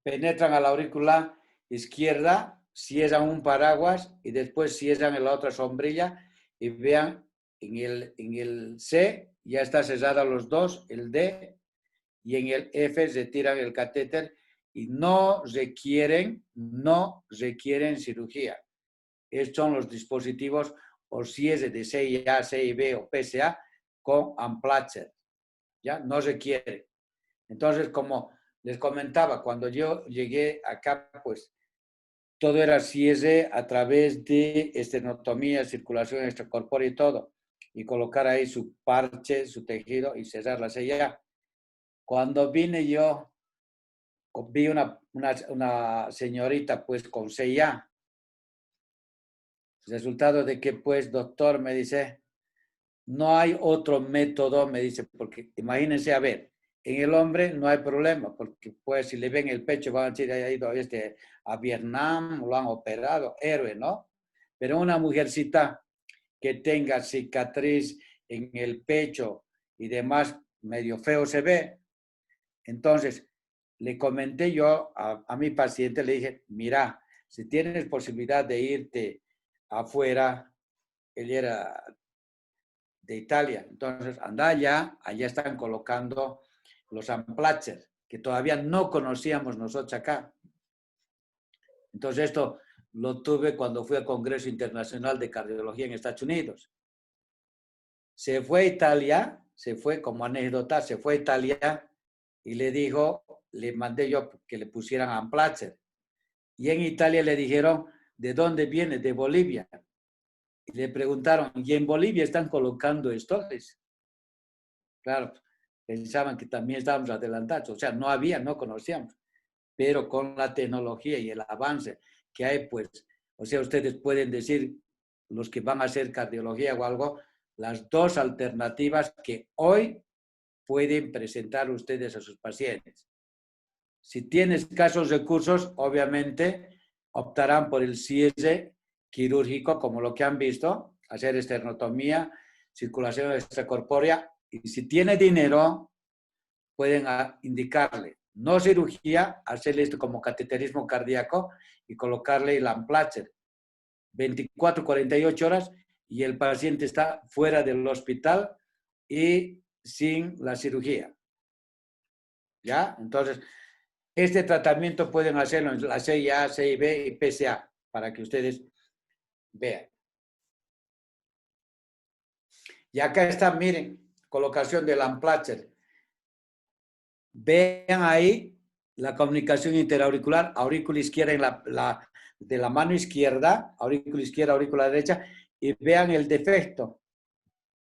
Penetran a la aurícula izquierda, cierran un paraguas y después cierran en la otra sombrilla y vean en el C ya está cerrada los dos, el D, y en el F retiran el catéter y no requieren cirugía. Estos son los dispositivos o cierre de CIA, CIB o PSA con Amplatzer. ¿Ya? No requiere. Entonces, como les comentaba, cuando yo llegué acá, pues todo era cierre a través de esternotomía, circulación extracorpórea y todo. Y colocar ahí su parche, su tejido y cerrar la CIA. Cuando vine yo, vi una señorita pues con CIA. Resultado de que pues, doctor, me dice, no hay otro método, me dice, porque imagínense, a ver, en el hombre no hay problema, porque pues si le ven el pecho van a decir, ha ido a Vietnam, lo han operado, héroe, ¿no? Pero una mujercita que tenga cicatriz en el pecho y demás, medio feo se ve. Entonces, le comenté yo a mi paciente, le dije, mira, si tienes posibilidad de irte afuera, él era de Italia, entonces anda allá están colocando los Amplatzer, que todavía no conocíamos nosotros acá. Entonces esto lo tuve cuando fui al Congreso Internacional de Cardiología en Estados Unidos. Se fue a Italia, se fue como anécdota, se fue a Italia y le dijo, le mandé yo que le pusieran Amplatzer. Y en Italia le dijeron, ¿de dónde viene? De Bolivia. Y le preguntaron, ¿y en Bolivia están colocando esto? Claro, pensaban que también estábamos adelantados. O sea, no conocíamos. Pero con la tecnología y el avance que hay, pues, o sea, ustedes pueden decir, los que van a hacer cardiología o algo, las dos alternativas que hoy pueden presentar ustedes a sus pacientes. Si tienen escasos recursos, obviamente optarán por el cierre quirúrgico, como lo que han visto, hacer esternotomía, circulación extracorpórea, y si tiene dinero, pueden indicarle no cirugía, hacerle esto como cateterismo cardíaco y colocarle el Amplatzer. 24, 48 horas y el paciente está fuera del hospital y sin la cirugía. ¿Ya? Entonces, este tratamiento pueden hacerlo en la CIA, CIB y PSA para que ustedes vean. Y acá está, miren, colocación del Amplatzer. Vean ahí la comunicación interauricular, aurícula izquierda de la mano izquierda, aurícula izquierda, aurícula derecha, y vean el defecto.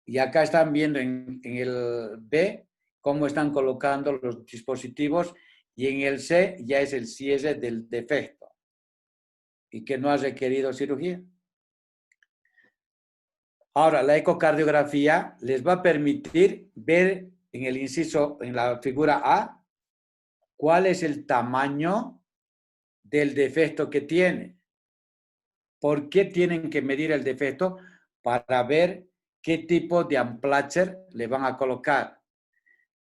Y acá están viendo en el B cómo están colocando los dispositivos y en el C ya es el cierre del defecto y que no ha requerido cirugía. Ahora, la ecocardiografía les va a permitir ver en el inciso, en la figura A, cuál es el tamaño del defecto que tiene. ¿Por qué tienen que medir el defecto? Para ver qué tipo de Amplatzer le van a colocar.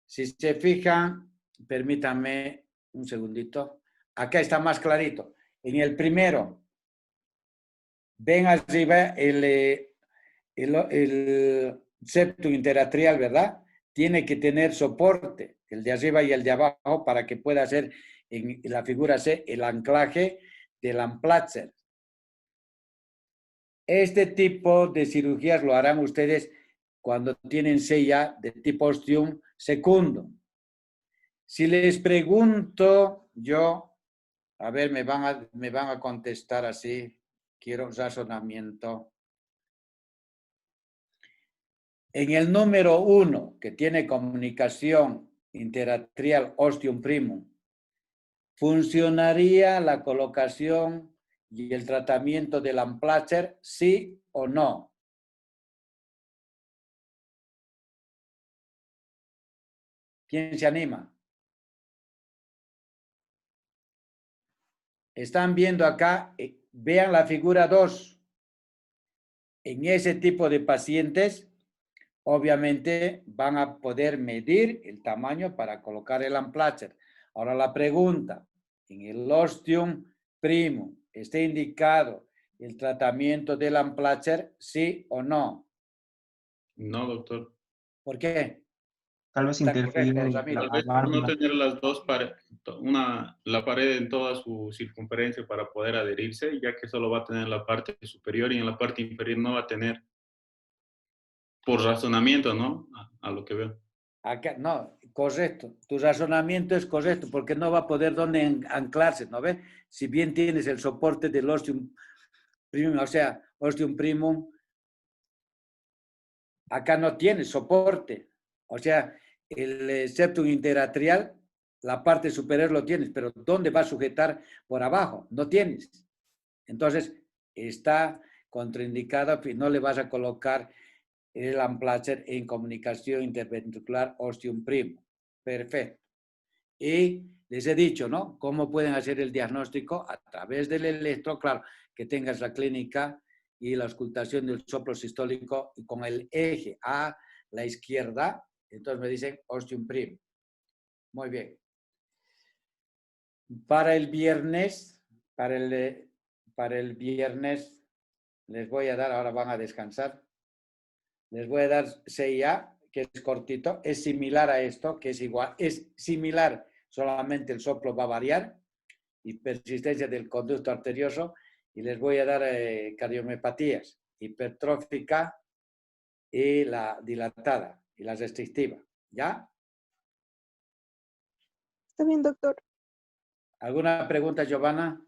Si se fijan, permítanme un segundito. Acá está más clarito. En el primero, ven arriba el septum interatrial, ¿verdad? tiene que tener soporte, el de arriba y el de abajo, para que pueda hacer en la figura C el anclaje del Amplatzer. Este tipo de cirugías lo harán ustedes cuando tienen sella de tipo ostium secundum. Si les pregunto yo, a ver, me van a contestar así, quiero un razonamiento. En el número 1, que tiene comunicación interatrial ostium primum, ¿funcionaría la colocación y el tratamiento del Amplatzer, sí o no? ¿Quién se anima? Están viendo acá, vean la figura 2. En ese tipo de pacientes, obviamente van a poder medir el tamaño para colocar el Amplatzer. Ahora la pregunta, en el ostium primum, ¿está indicado el tratamiento del Amplatzer, sí o no? No, doctor. ¿Por qué? Tal vez Está interfiere correcto, en Ramiro. Tal la vez por no válvula. tener las dos paredes, la pared en toda su circunferencia para poder adherirse, ya que solo va a tener la parte superior y en la parte inferior no va a tener, por razonamiento, ¿no? A lo que veo. Acá, no, correcto. Tu razonamiento es correcto porque no va a poder dónde anclarse, ¿no ves? Si bien tienes el soporte del ostium primum, o sea, ostium primum, acá no tienes soporte. O sea, el septum interatrial, la parte superior lo tienes, pero ¿dónde va a sujetar por abajo? No tienes. Entonces, está contraindicado y no le vas a colocar el Amplatzer en comunicación interventricular ostium primum. Perfecto. Y les he dicho, ¿no? ¿Cómo pueden hacer el diagnóstico? A través del electro, claro, que tengas la clínica y la auscultación del soplo sistólico y con el eje a la izquierda, entonces me dicen ostium primum. Muy bien. Para el viernes, para el viernes, les voy a dar, ahora van a descansar, les voy a dar CIA, que es cortito, es similar a esto, que es igual, es similar, solamente el soplo va a variar y persistencia del conducto arterioso, y les voy a dar cardiomiopatías, hipertrófica y la dilatada y la restrictiva, ¿ya? Está bien, doctor. ¿Alguna pregunta, Giovanna?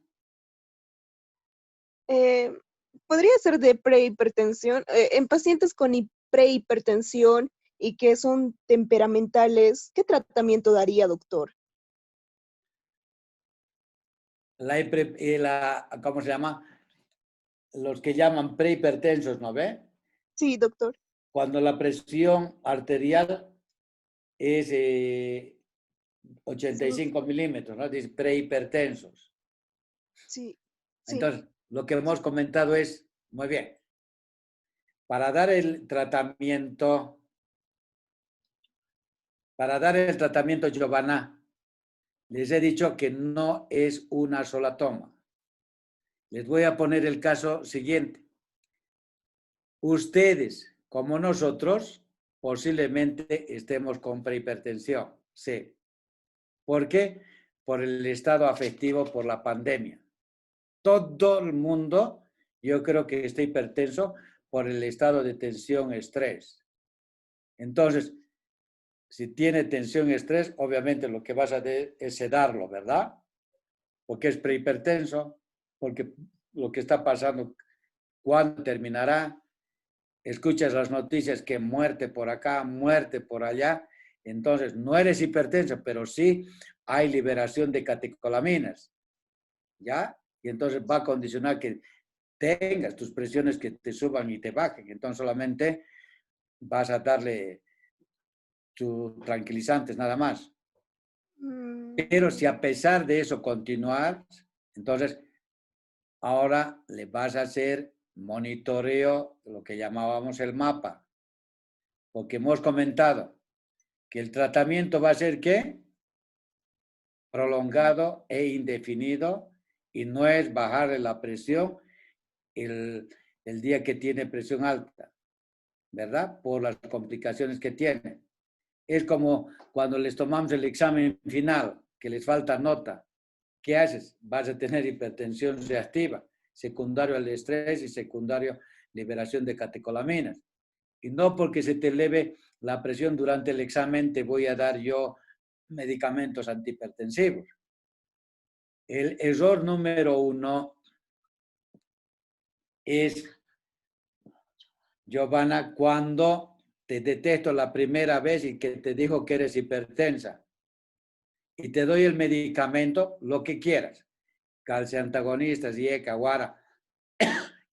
¿Podría ser de prehipertensión? En pacientes con prehipertensión y que son temperamentales, ¿qué tratamiento daría, doctor? ¿Cómo se llama? Los que llaman prehipertensos, ¿no ve? Sí, doctor. Cuando la presión arterial es 85 milímetros, ¿no? Dice prehipertensos. Sí, sí. Entonces, lo que hemos comentado es, muy bien, para dar el tratamiento, Giovanna, les he dicho que no es una sola toma. Les voy a poner el caso siguiente. Ustedes, como nosotros, posiblemente estemos con prehipertensión. Sí. ¿Por qué? Por el estado afectivo, por la pandemia. Todo el mundo, yo creo que está hipertenso por el estado de tensión, estrés. Entonces, si tiene tensión, estrés, obviamente lo que vas a hacer es sedarlo, ¿verdad? Porque es prehipertenso, porque lo que está pasando, ¿cuándo terminará? Escuchas las noticias que muerte por acá, muerte por allá. Entonces, no eres hipertenso, pero sí hay liberación de catecolaminas, ¿ya? Y entonces va a condicionar que tengas tus presiones que te suban y te bajen. Entonces, solamente vas a darle tus tranquilizantes, nada más. Pero si a pesar de eso continuar, entonces ahora le vas a hacer monitoreo, lo que llamábamos el mapa. Porque hemos comentado que el tratamiento va a ser ¿qué? Prolongado e indefinido, y no es bajarle la presión el día que tiene presión alta, ¿verdad? Por las complicaciones que tiene. Es como cuando les tomamos el examen final, que les falta nota. ¿Qué haces? Vas a tener hipertensión reactiva, secundario al estrés y secundario liberación de catecolaminas. Y no porque se te eleve la presión durante el examen te voy a dar yo medicamentos antihipertensivos. El error número 1 es, Giovanna, cuando te detesto la primera vez y que te digo que eres hipertensa y te doy el medicamento, lo que quieras, calcio antagonistas, IECA, guara,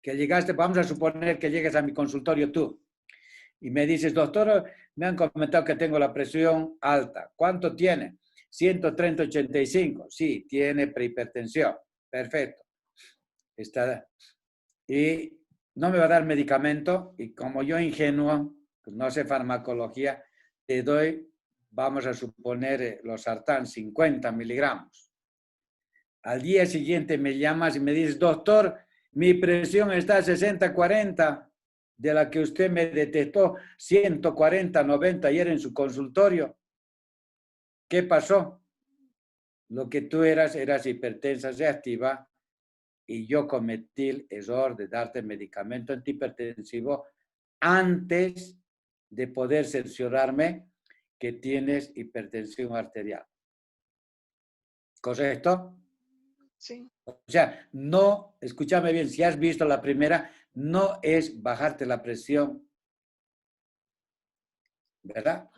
que llegaste, vamos a suponer que llegues a mi consultorio tú y me dices, doctor, me han comentado que tengo la presión alta. ¿Cuánto tiene? 130/85. Sí, tiene prehipertensión. Perfecto. Está. Y no me va a dar medicamento y como yo ingenuo, pues no sé farmacología, te doy, vamos a suponer, los sartán, 50 miligramos. Al día siguiente me llamas y me dices, doctor, mi presión está a 60/40, de la que usted me detectó 140/90 ayer en su consultorio. ¿Qué pasó? Lo que tú eras hipertensa reactiva y yo cometí el error de darte medicamento antihipertensivo antes de poder cerciorarme que tienes hipertensión arterial. ¿Correcto? Sí. O sea, no, escúchame bien, si has visto la primera, no es bajarte la presión, ¿verdad?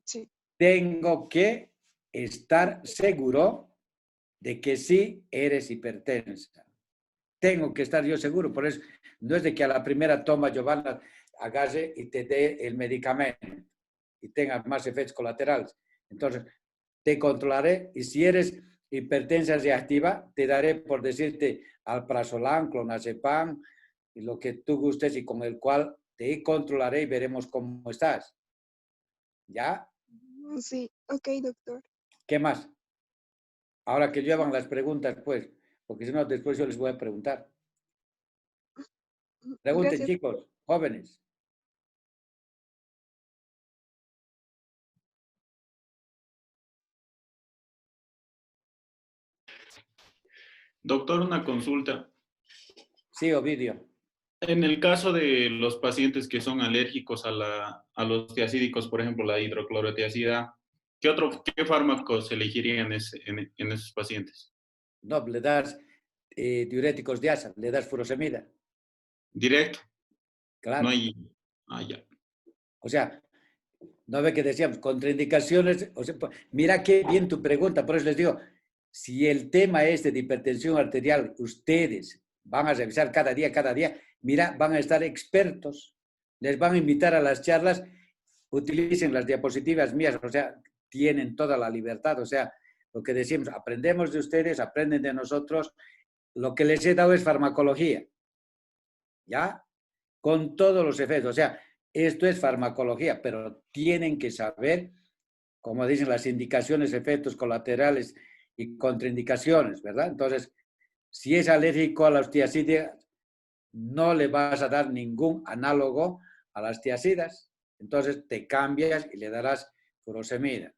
Sí. Tengo que estar seguro de que sí eres hipertensa. Tengo que estar yo seguro, por eso no es de que a la primera toma Giovanna agarre y te dé el medicamento y tenga más efectos colaterales. Entonces, te controlaré y si eres hipertensa reactiva, te daré, por decirte, alprazolam, clonazepam y lo que tú gustes y con el cual te controlaré y veremos cómo estás. ¿Ya? Sí, ok, doctor. ¿Qué más? Ahora que llevan las preguntas, pues, porque si no, después yo les voy a preguntar. Pregunten, Gracias. chicos, jóvenes. Doctor, una consulta. Sí, Ovidio. En el caso de los pacientes que son alérgicos a los tiacídicos, por ejemplo, la hidroclorotiazida, ¿qué fármacos elegirían en esos pacientes? No, le das diuréticos de asa, le das furosemida. ¿Directo? Claro. No hay... Ah, ya. O sea, no ve que decíamos, contraindicaciones. O sea, mira qué bien tu pregunta, por eso les digo, si el tema es de hipertensión arterial, ustedes van a revisar cada día, mira, van a estar expertos, les van a invitar a las charlas, utilicen las diapositivas mías, o sea, tienen toda la libertad, o sea, lo que decimos, aprendemos de ustedes, aprenden de nosotros, lo que les he dado es farmacología, ¿ya? Con todos los efectos, o sea, esto es farmacología, pero tienen que saber, como dicen, las indicaciones, efectos colaterales y contraindicaciones, ¿verdad? Entonces, si es alérgico a las tiacidas, no le vas a dar ningún análogo a las tiacidas. Entonces, te cambias y le darás furosemida.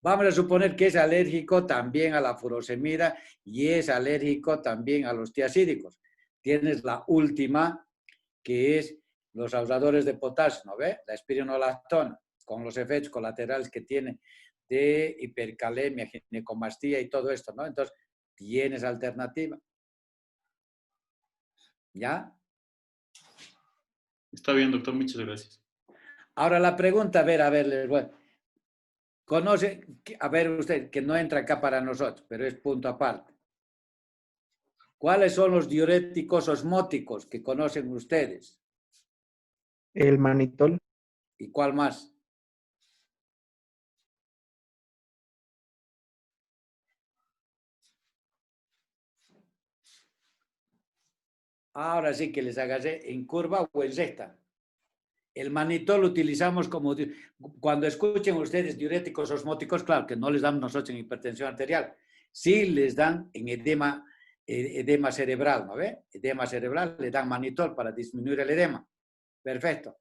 Vamos a suponer que es alérgico también a la furosemida y es alérgico también a los tiacídicos. Tienes la última, que es los ahorradores de potasio, ¿no ve? La espironolactona, con los efectos colaterales que tiene de hipercalemia, ginecomastía y todo esto, ¿no? Entonces, tienes alternativa. ¿Ya? Está bien, doctor, muchas gracias. Ahora la pregunta, a ver, les voy. Conoce, a ver usted, que no entra acá para nosotros, pero es punto aparte. ¿Cuáles son los diuréticos osmóticos que conocen ustedes? El manitol. ¿Y cuál más? Ahora sí que les agarré en curva o en recta. El manitol lo utilizamos como, cuando escuchen ustedes diuréticos osmóticos, claro que no les damos nosotros en hipertensión arterial, sí les dan en edema cerebral, ¿no ve? Edema cerebral, le dan manitol para disminuir el edema. Perfecto.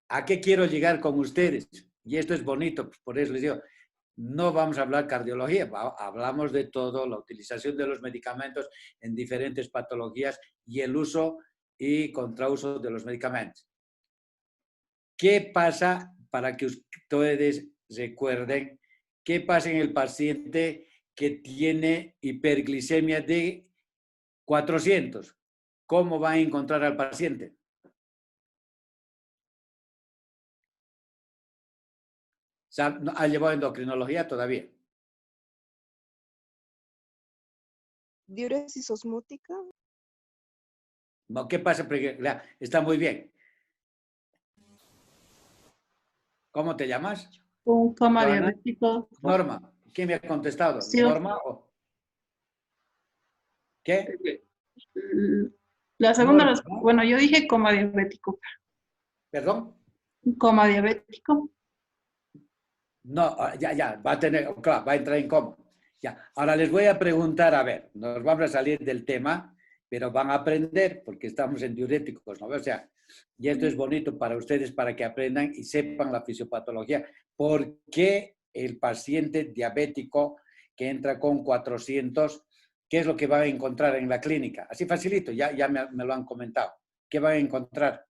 ¿A qué quiero llegar con ustedes? Y esto es bonito, pues por eso les digo, no vamos a hablar cardiología, hablamos de todo, la utilización de los medicamentos en diferentes patologías y el uso y contrauso de los medicamentos. ¿Qué pasa, para que ustedes recuerden, qué pasa en el paciente que tiene hiperglicemia de 400? ¿Cómo va a encontrar al paciente? ¿Ha llevado endocrinología todavía? ¿Diuresis osmótica? No, ¿qué pasa? Porque, está muy bien. ¿Cómo te llamas? Un coma Joana. diabético. Norma. ¿Quién me ha contestado? Sí, ¿Norma o qué? La segunda, Norma, ¿no? bueno, yo dije coma diabético. ¿Perdón? Coma diabético. No, ya, va a tener, claro, va a entrar en coma. Ya, ahora les voy a preguntar, a ver, nos vamos a salir del tema, pero van a aprender porque estamos en diuréticos, ¿no? O sea, y esto es bonito para ustedes, para que aprendan y sepan la fisiopatología. ¿Por qué el paciente diabético que entra con 400, qué es lo que va a encontrar en la clínica? Así facilito, ya me lo han comentado. ¿Qué va a encontrar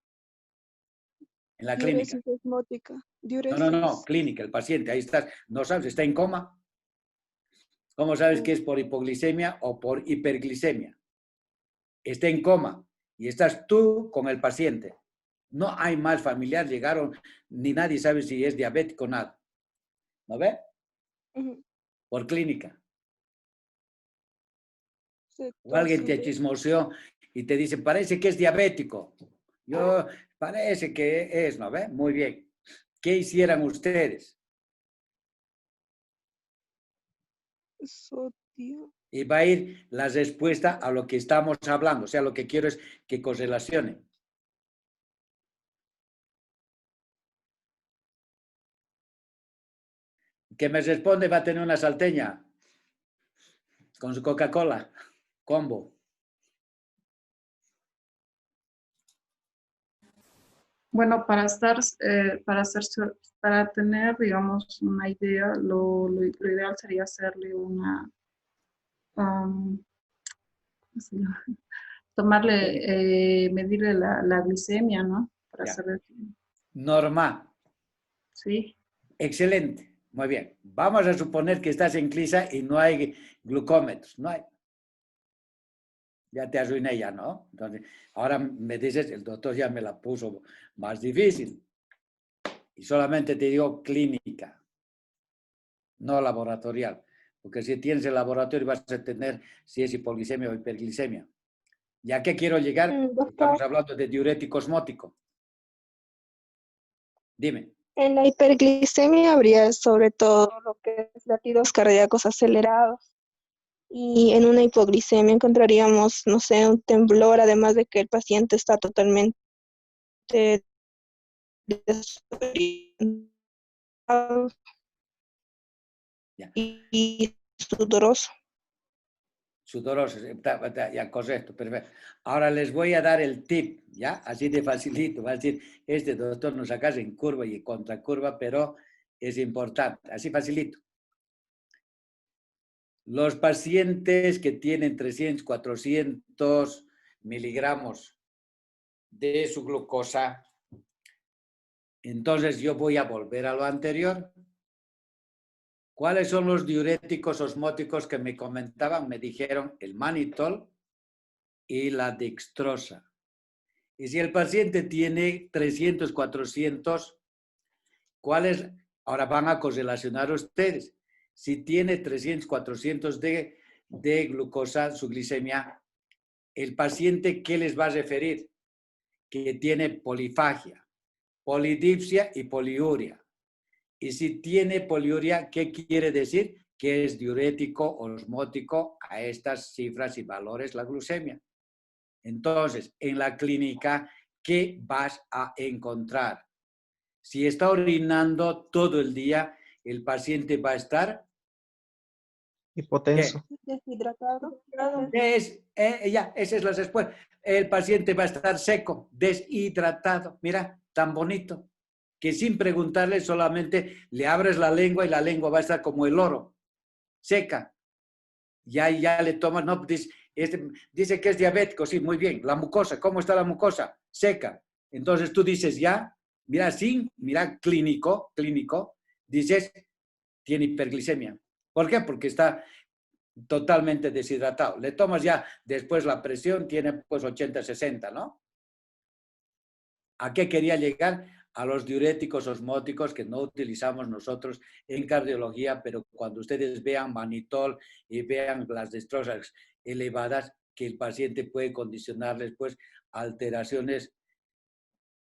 en la clínica? Diuresis osmótica. No, Diuresis. clínica, el paciente, ahí estás. No sabes, está en coma. ¿Cómo sabes que es por hipoglicemia o por hiperglicemia? Está en coma y estás tú con el paciente. No hay más familiar, llegaron, ni nadie sabe si es diabético o nada. ¿No ve? Por clínica. O alguien te chismoseó y te dice, parece que es diabético. Yo, parece que es, ¿no ve? Muy bien. ¿Qué hicieran ustedes? Sodio. Y va a ir la respuesta a lo que estamos hablando. O sea, lo que quiero es que correlacionen. Que me responde va a tener una salteña con su Coca-Cola, combo. Bueno, para tener, digamos, una idea, lo ideal sería hacerle una, ¿cómo se llama? Medirle la glicemia, ¿no? Para Ya. saber. Norma. Sí. Excelente. Muy bien. Vamos a suponer que estás en CLISA y no hay glucómetros. No hay. Ya te arruiné ya, ¿no? Entonces, ahora me dices, el doctor ya me la puso más difícil. Y solamente te digo clínica, no laboratorial. Porque si tienes el laboratorio vas a tener si es hipoglicemia o hiperglicemia. ¿Ya qué quiero llegar? Doctor, Estamos hablando de diurético osmótico. Dime. en la hiperglicemia habría sobre todo lo que es latidos cardíacos acelerados. Y en una hipoglicemia encontraríamos, no sé, un temblor, además de que el paciente está totalmente desorientado y sudoroso. Sudorosos, ya, correcto, perfecto. Ahora les voy a dar el tip, ¿ya? Así de facilito. Va a decir, este doctor nos saca en curva y contracurva, pero es importante. Así facilito. Los pacientes que tienen 300, 400 miligramos de su glucosa, entonces yo voy a volver a lo anterior. ¿Cuáles son los diuréticos osmóticos que me comentaban? Me dijeron el manitol y la dextrosa. Y si el paciente tiene 300, 400, ¿cuáles? Ahora van a correlacionar ustedes. Si tiene 300, 400 de glucosa, su glicemia, el paciente, ¿qué les va a referir? Que tiene polifagia, polidipsia y poliuria. Y si tiene poliuria, ¿qué quiere decir? Que es diurético osmótico a estas cifras y valores la glucemia. Entonces, en la clínica, ¿qué vas a encontrar? Si está orinando todo el día, el paciente va a estar Hipotenso. Deshidratado. esa es la respuesta. El paciente va a estar seco, deshidratado. Mira, tan bonito. que sin preguntarle solamente le abres la lengua y la lengua va a estar como el oro, seca. Ya le tomas, no, dice que es diabético, sí, muy bien. La mucosa, ¿cómo está la mucosa? Seca. Entonces tú dices ya, mira, sí, mira, clínico, dices, tiene hiperglicemia. ¿Por qué? Porque está totalmente deshidratado. Le tomas ya después la presión, tiene pues 80, 60, ¿no? ¿A qué quería llegar? A los diuréticos osmóticos que no utilizamos nosotros en cardiología, pero cuando ustedes vean manitol y vean las destrozas elevadas, que el paciente puede condicionarles pues alteraciones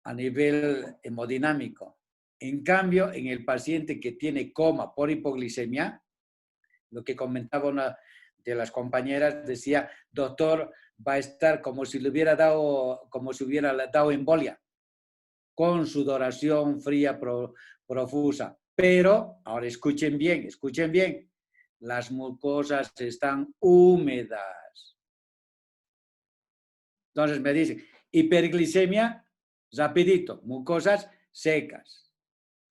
a nivel hemodinámico. En cambio, en el paciente que tiene coma por hipoglicemia, lo que comentaba una de las compañeras, decía, doctor, va a estar como si le hubiera dado, como si hubiera dado embolia, con sudoración fría profusa. Pero, ahora escuchen bien, las mucosas están húmedas. Entonces me dicen, hiperglicemia, rapidito, mucosas secas.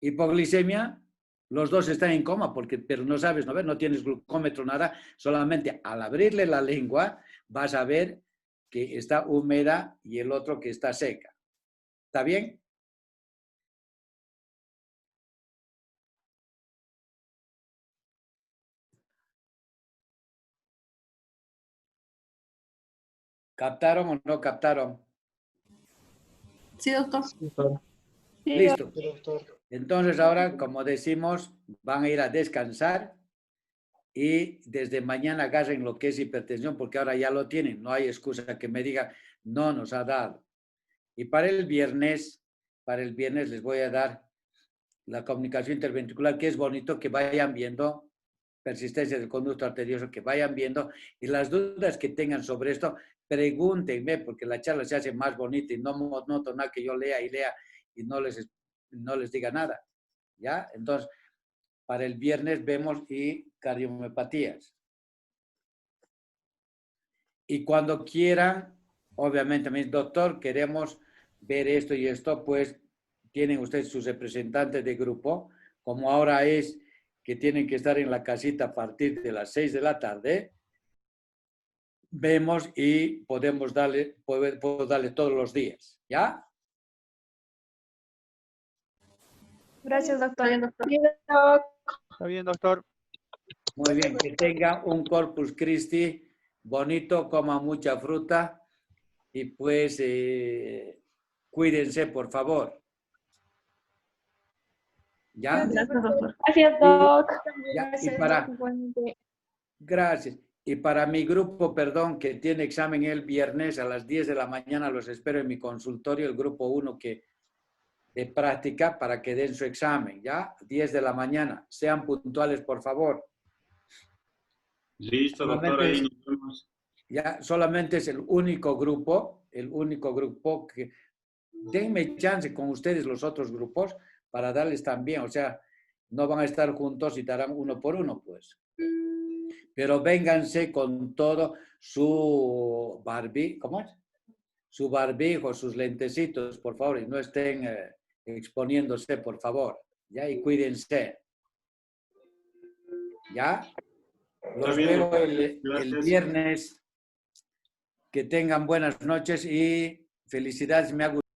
Hipoglicemia, los dos están en coma, pero no sabes, no tienes glucómetro, nada, solamente al abrirle la lengua vas a ver que está húmeda y el otro que está seca. ¿Está bien? ¿Captaron o no captaron? Sí, doctor. Listo. Entonces ahora, como decimos, van a ir a descansar y desde mañana agarren lo que es hipertensión, porque ahora ya lo tienen. No hay excusa que me diga, no nos ha dado. Y para el viernes les voy a dar la comunicación interventricular, que es bonito que vayan viendo persistencia del conducto arterioso, que vayan viendo, y las dudas que tengan sobre esto, pregúntenme, porque la charla se hace más bonita y no monótona que yo lea y no les diga nada. ¿Ya? Entonces, para el viernes vemos y cardiomiopatías. Y cuando quieran, obviamente, mi doctor, queremos ver esto y esto, pues tienen ustedes sus representantes de grupo, como ahora es que tienen que estar en la casita a partir de las 6 de la tarde, vemos y puedo darle todos los días, ¿ya? Gracias, doctor. Está bien, doctor. Muy bien, que tenga un Corpus Christi bonito, coma mucha fruta y pues cuídense, por favor. ¿Ya? Gracias, doctor. Gracias, doc. Gracias. Y para mi grupo, perdón, que tiene examen el viernes a las 10 de la mañana, los espero en mi consultorio, el grupo 1 de práctica, para que den su examen, ¿ya? 10 de la mañana. Sean puntuales, por favor. Listo, doctor, ahí nos vemos. Ya, solamente es el único grupo que... Denme chance con ustedes los otros grupos para darles también, o sea, no van a estar juntos y darán uno por uno, pues. Pero vénganse con todo su ¿cómo es? Su barbijo, sus lentecitos, por favor, y no estén exponiéndose, por favor, ¿ya? Y cuídense. ¿Ya? Los veo el viernes. Que tengan buenas noches y felicidades. Me ha gustado.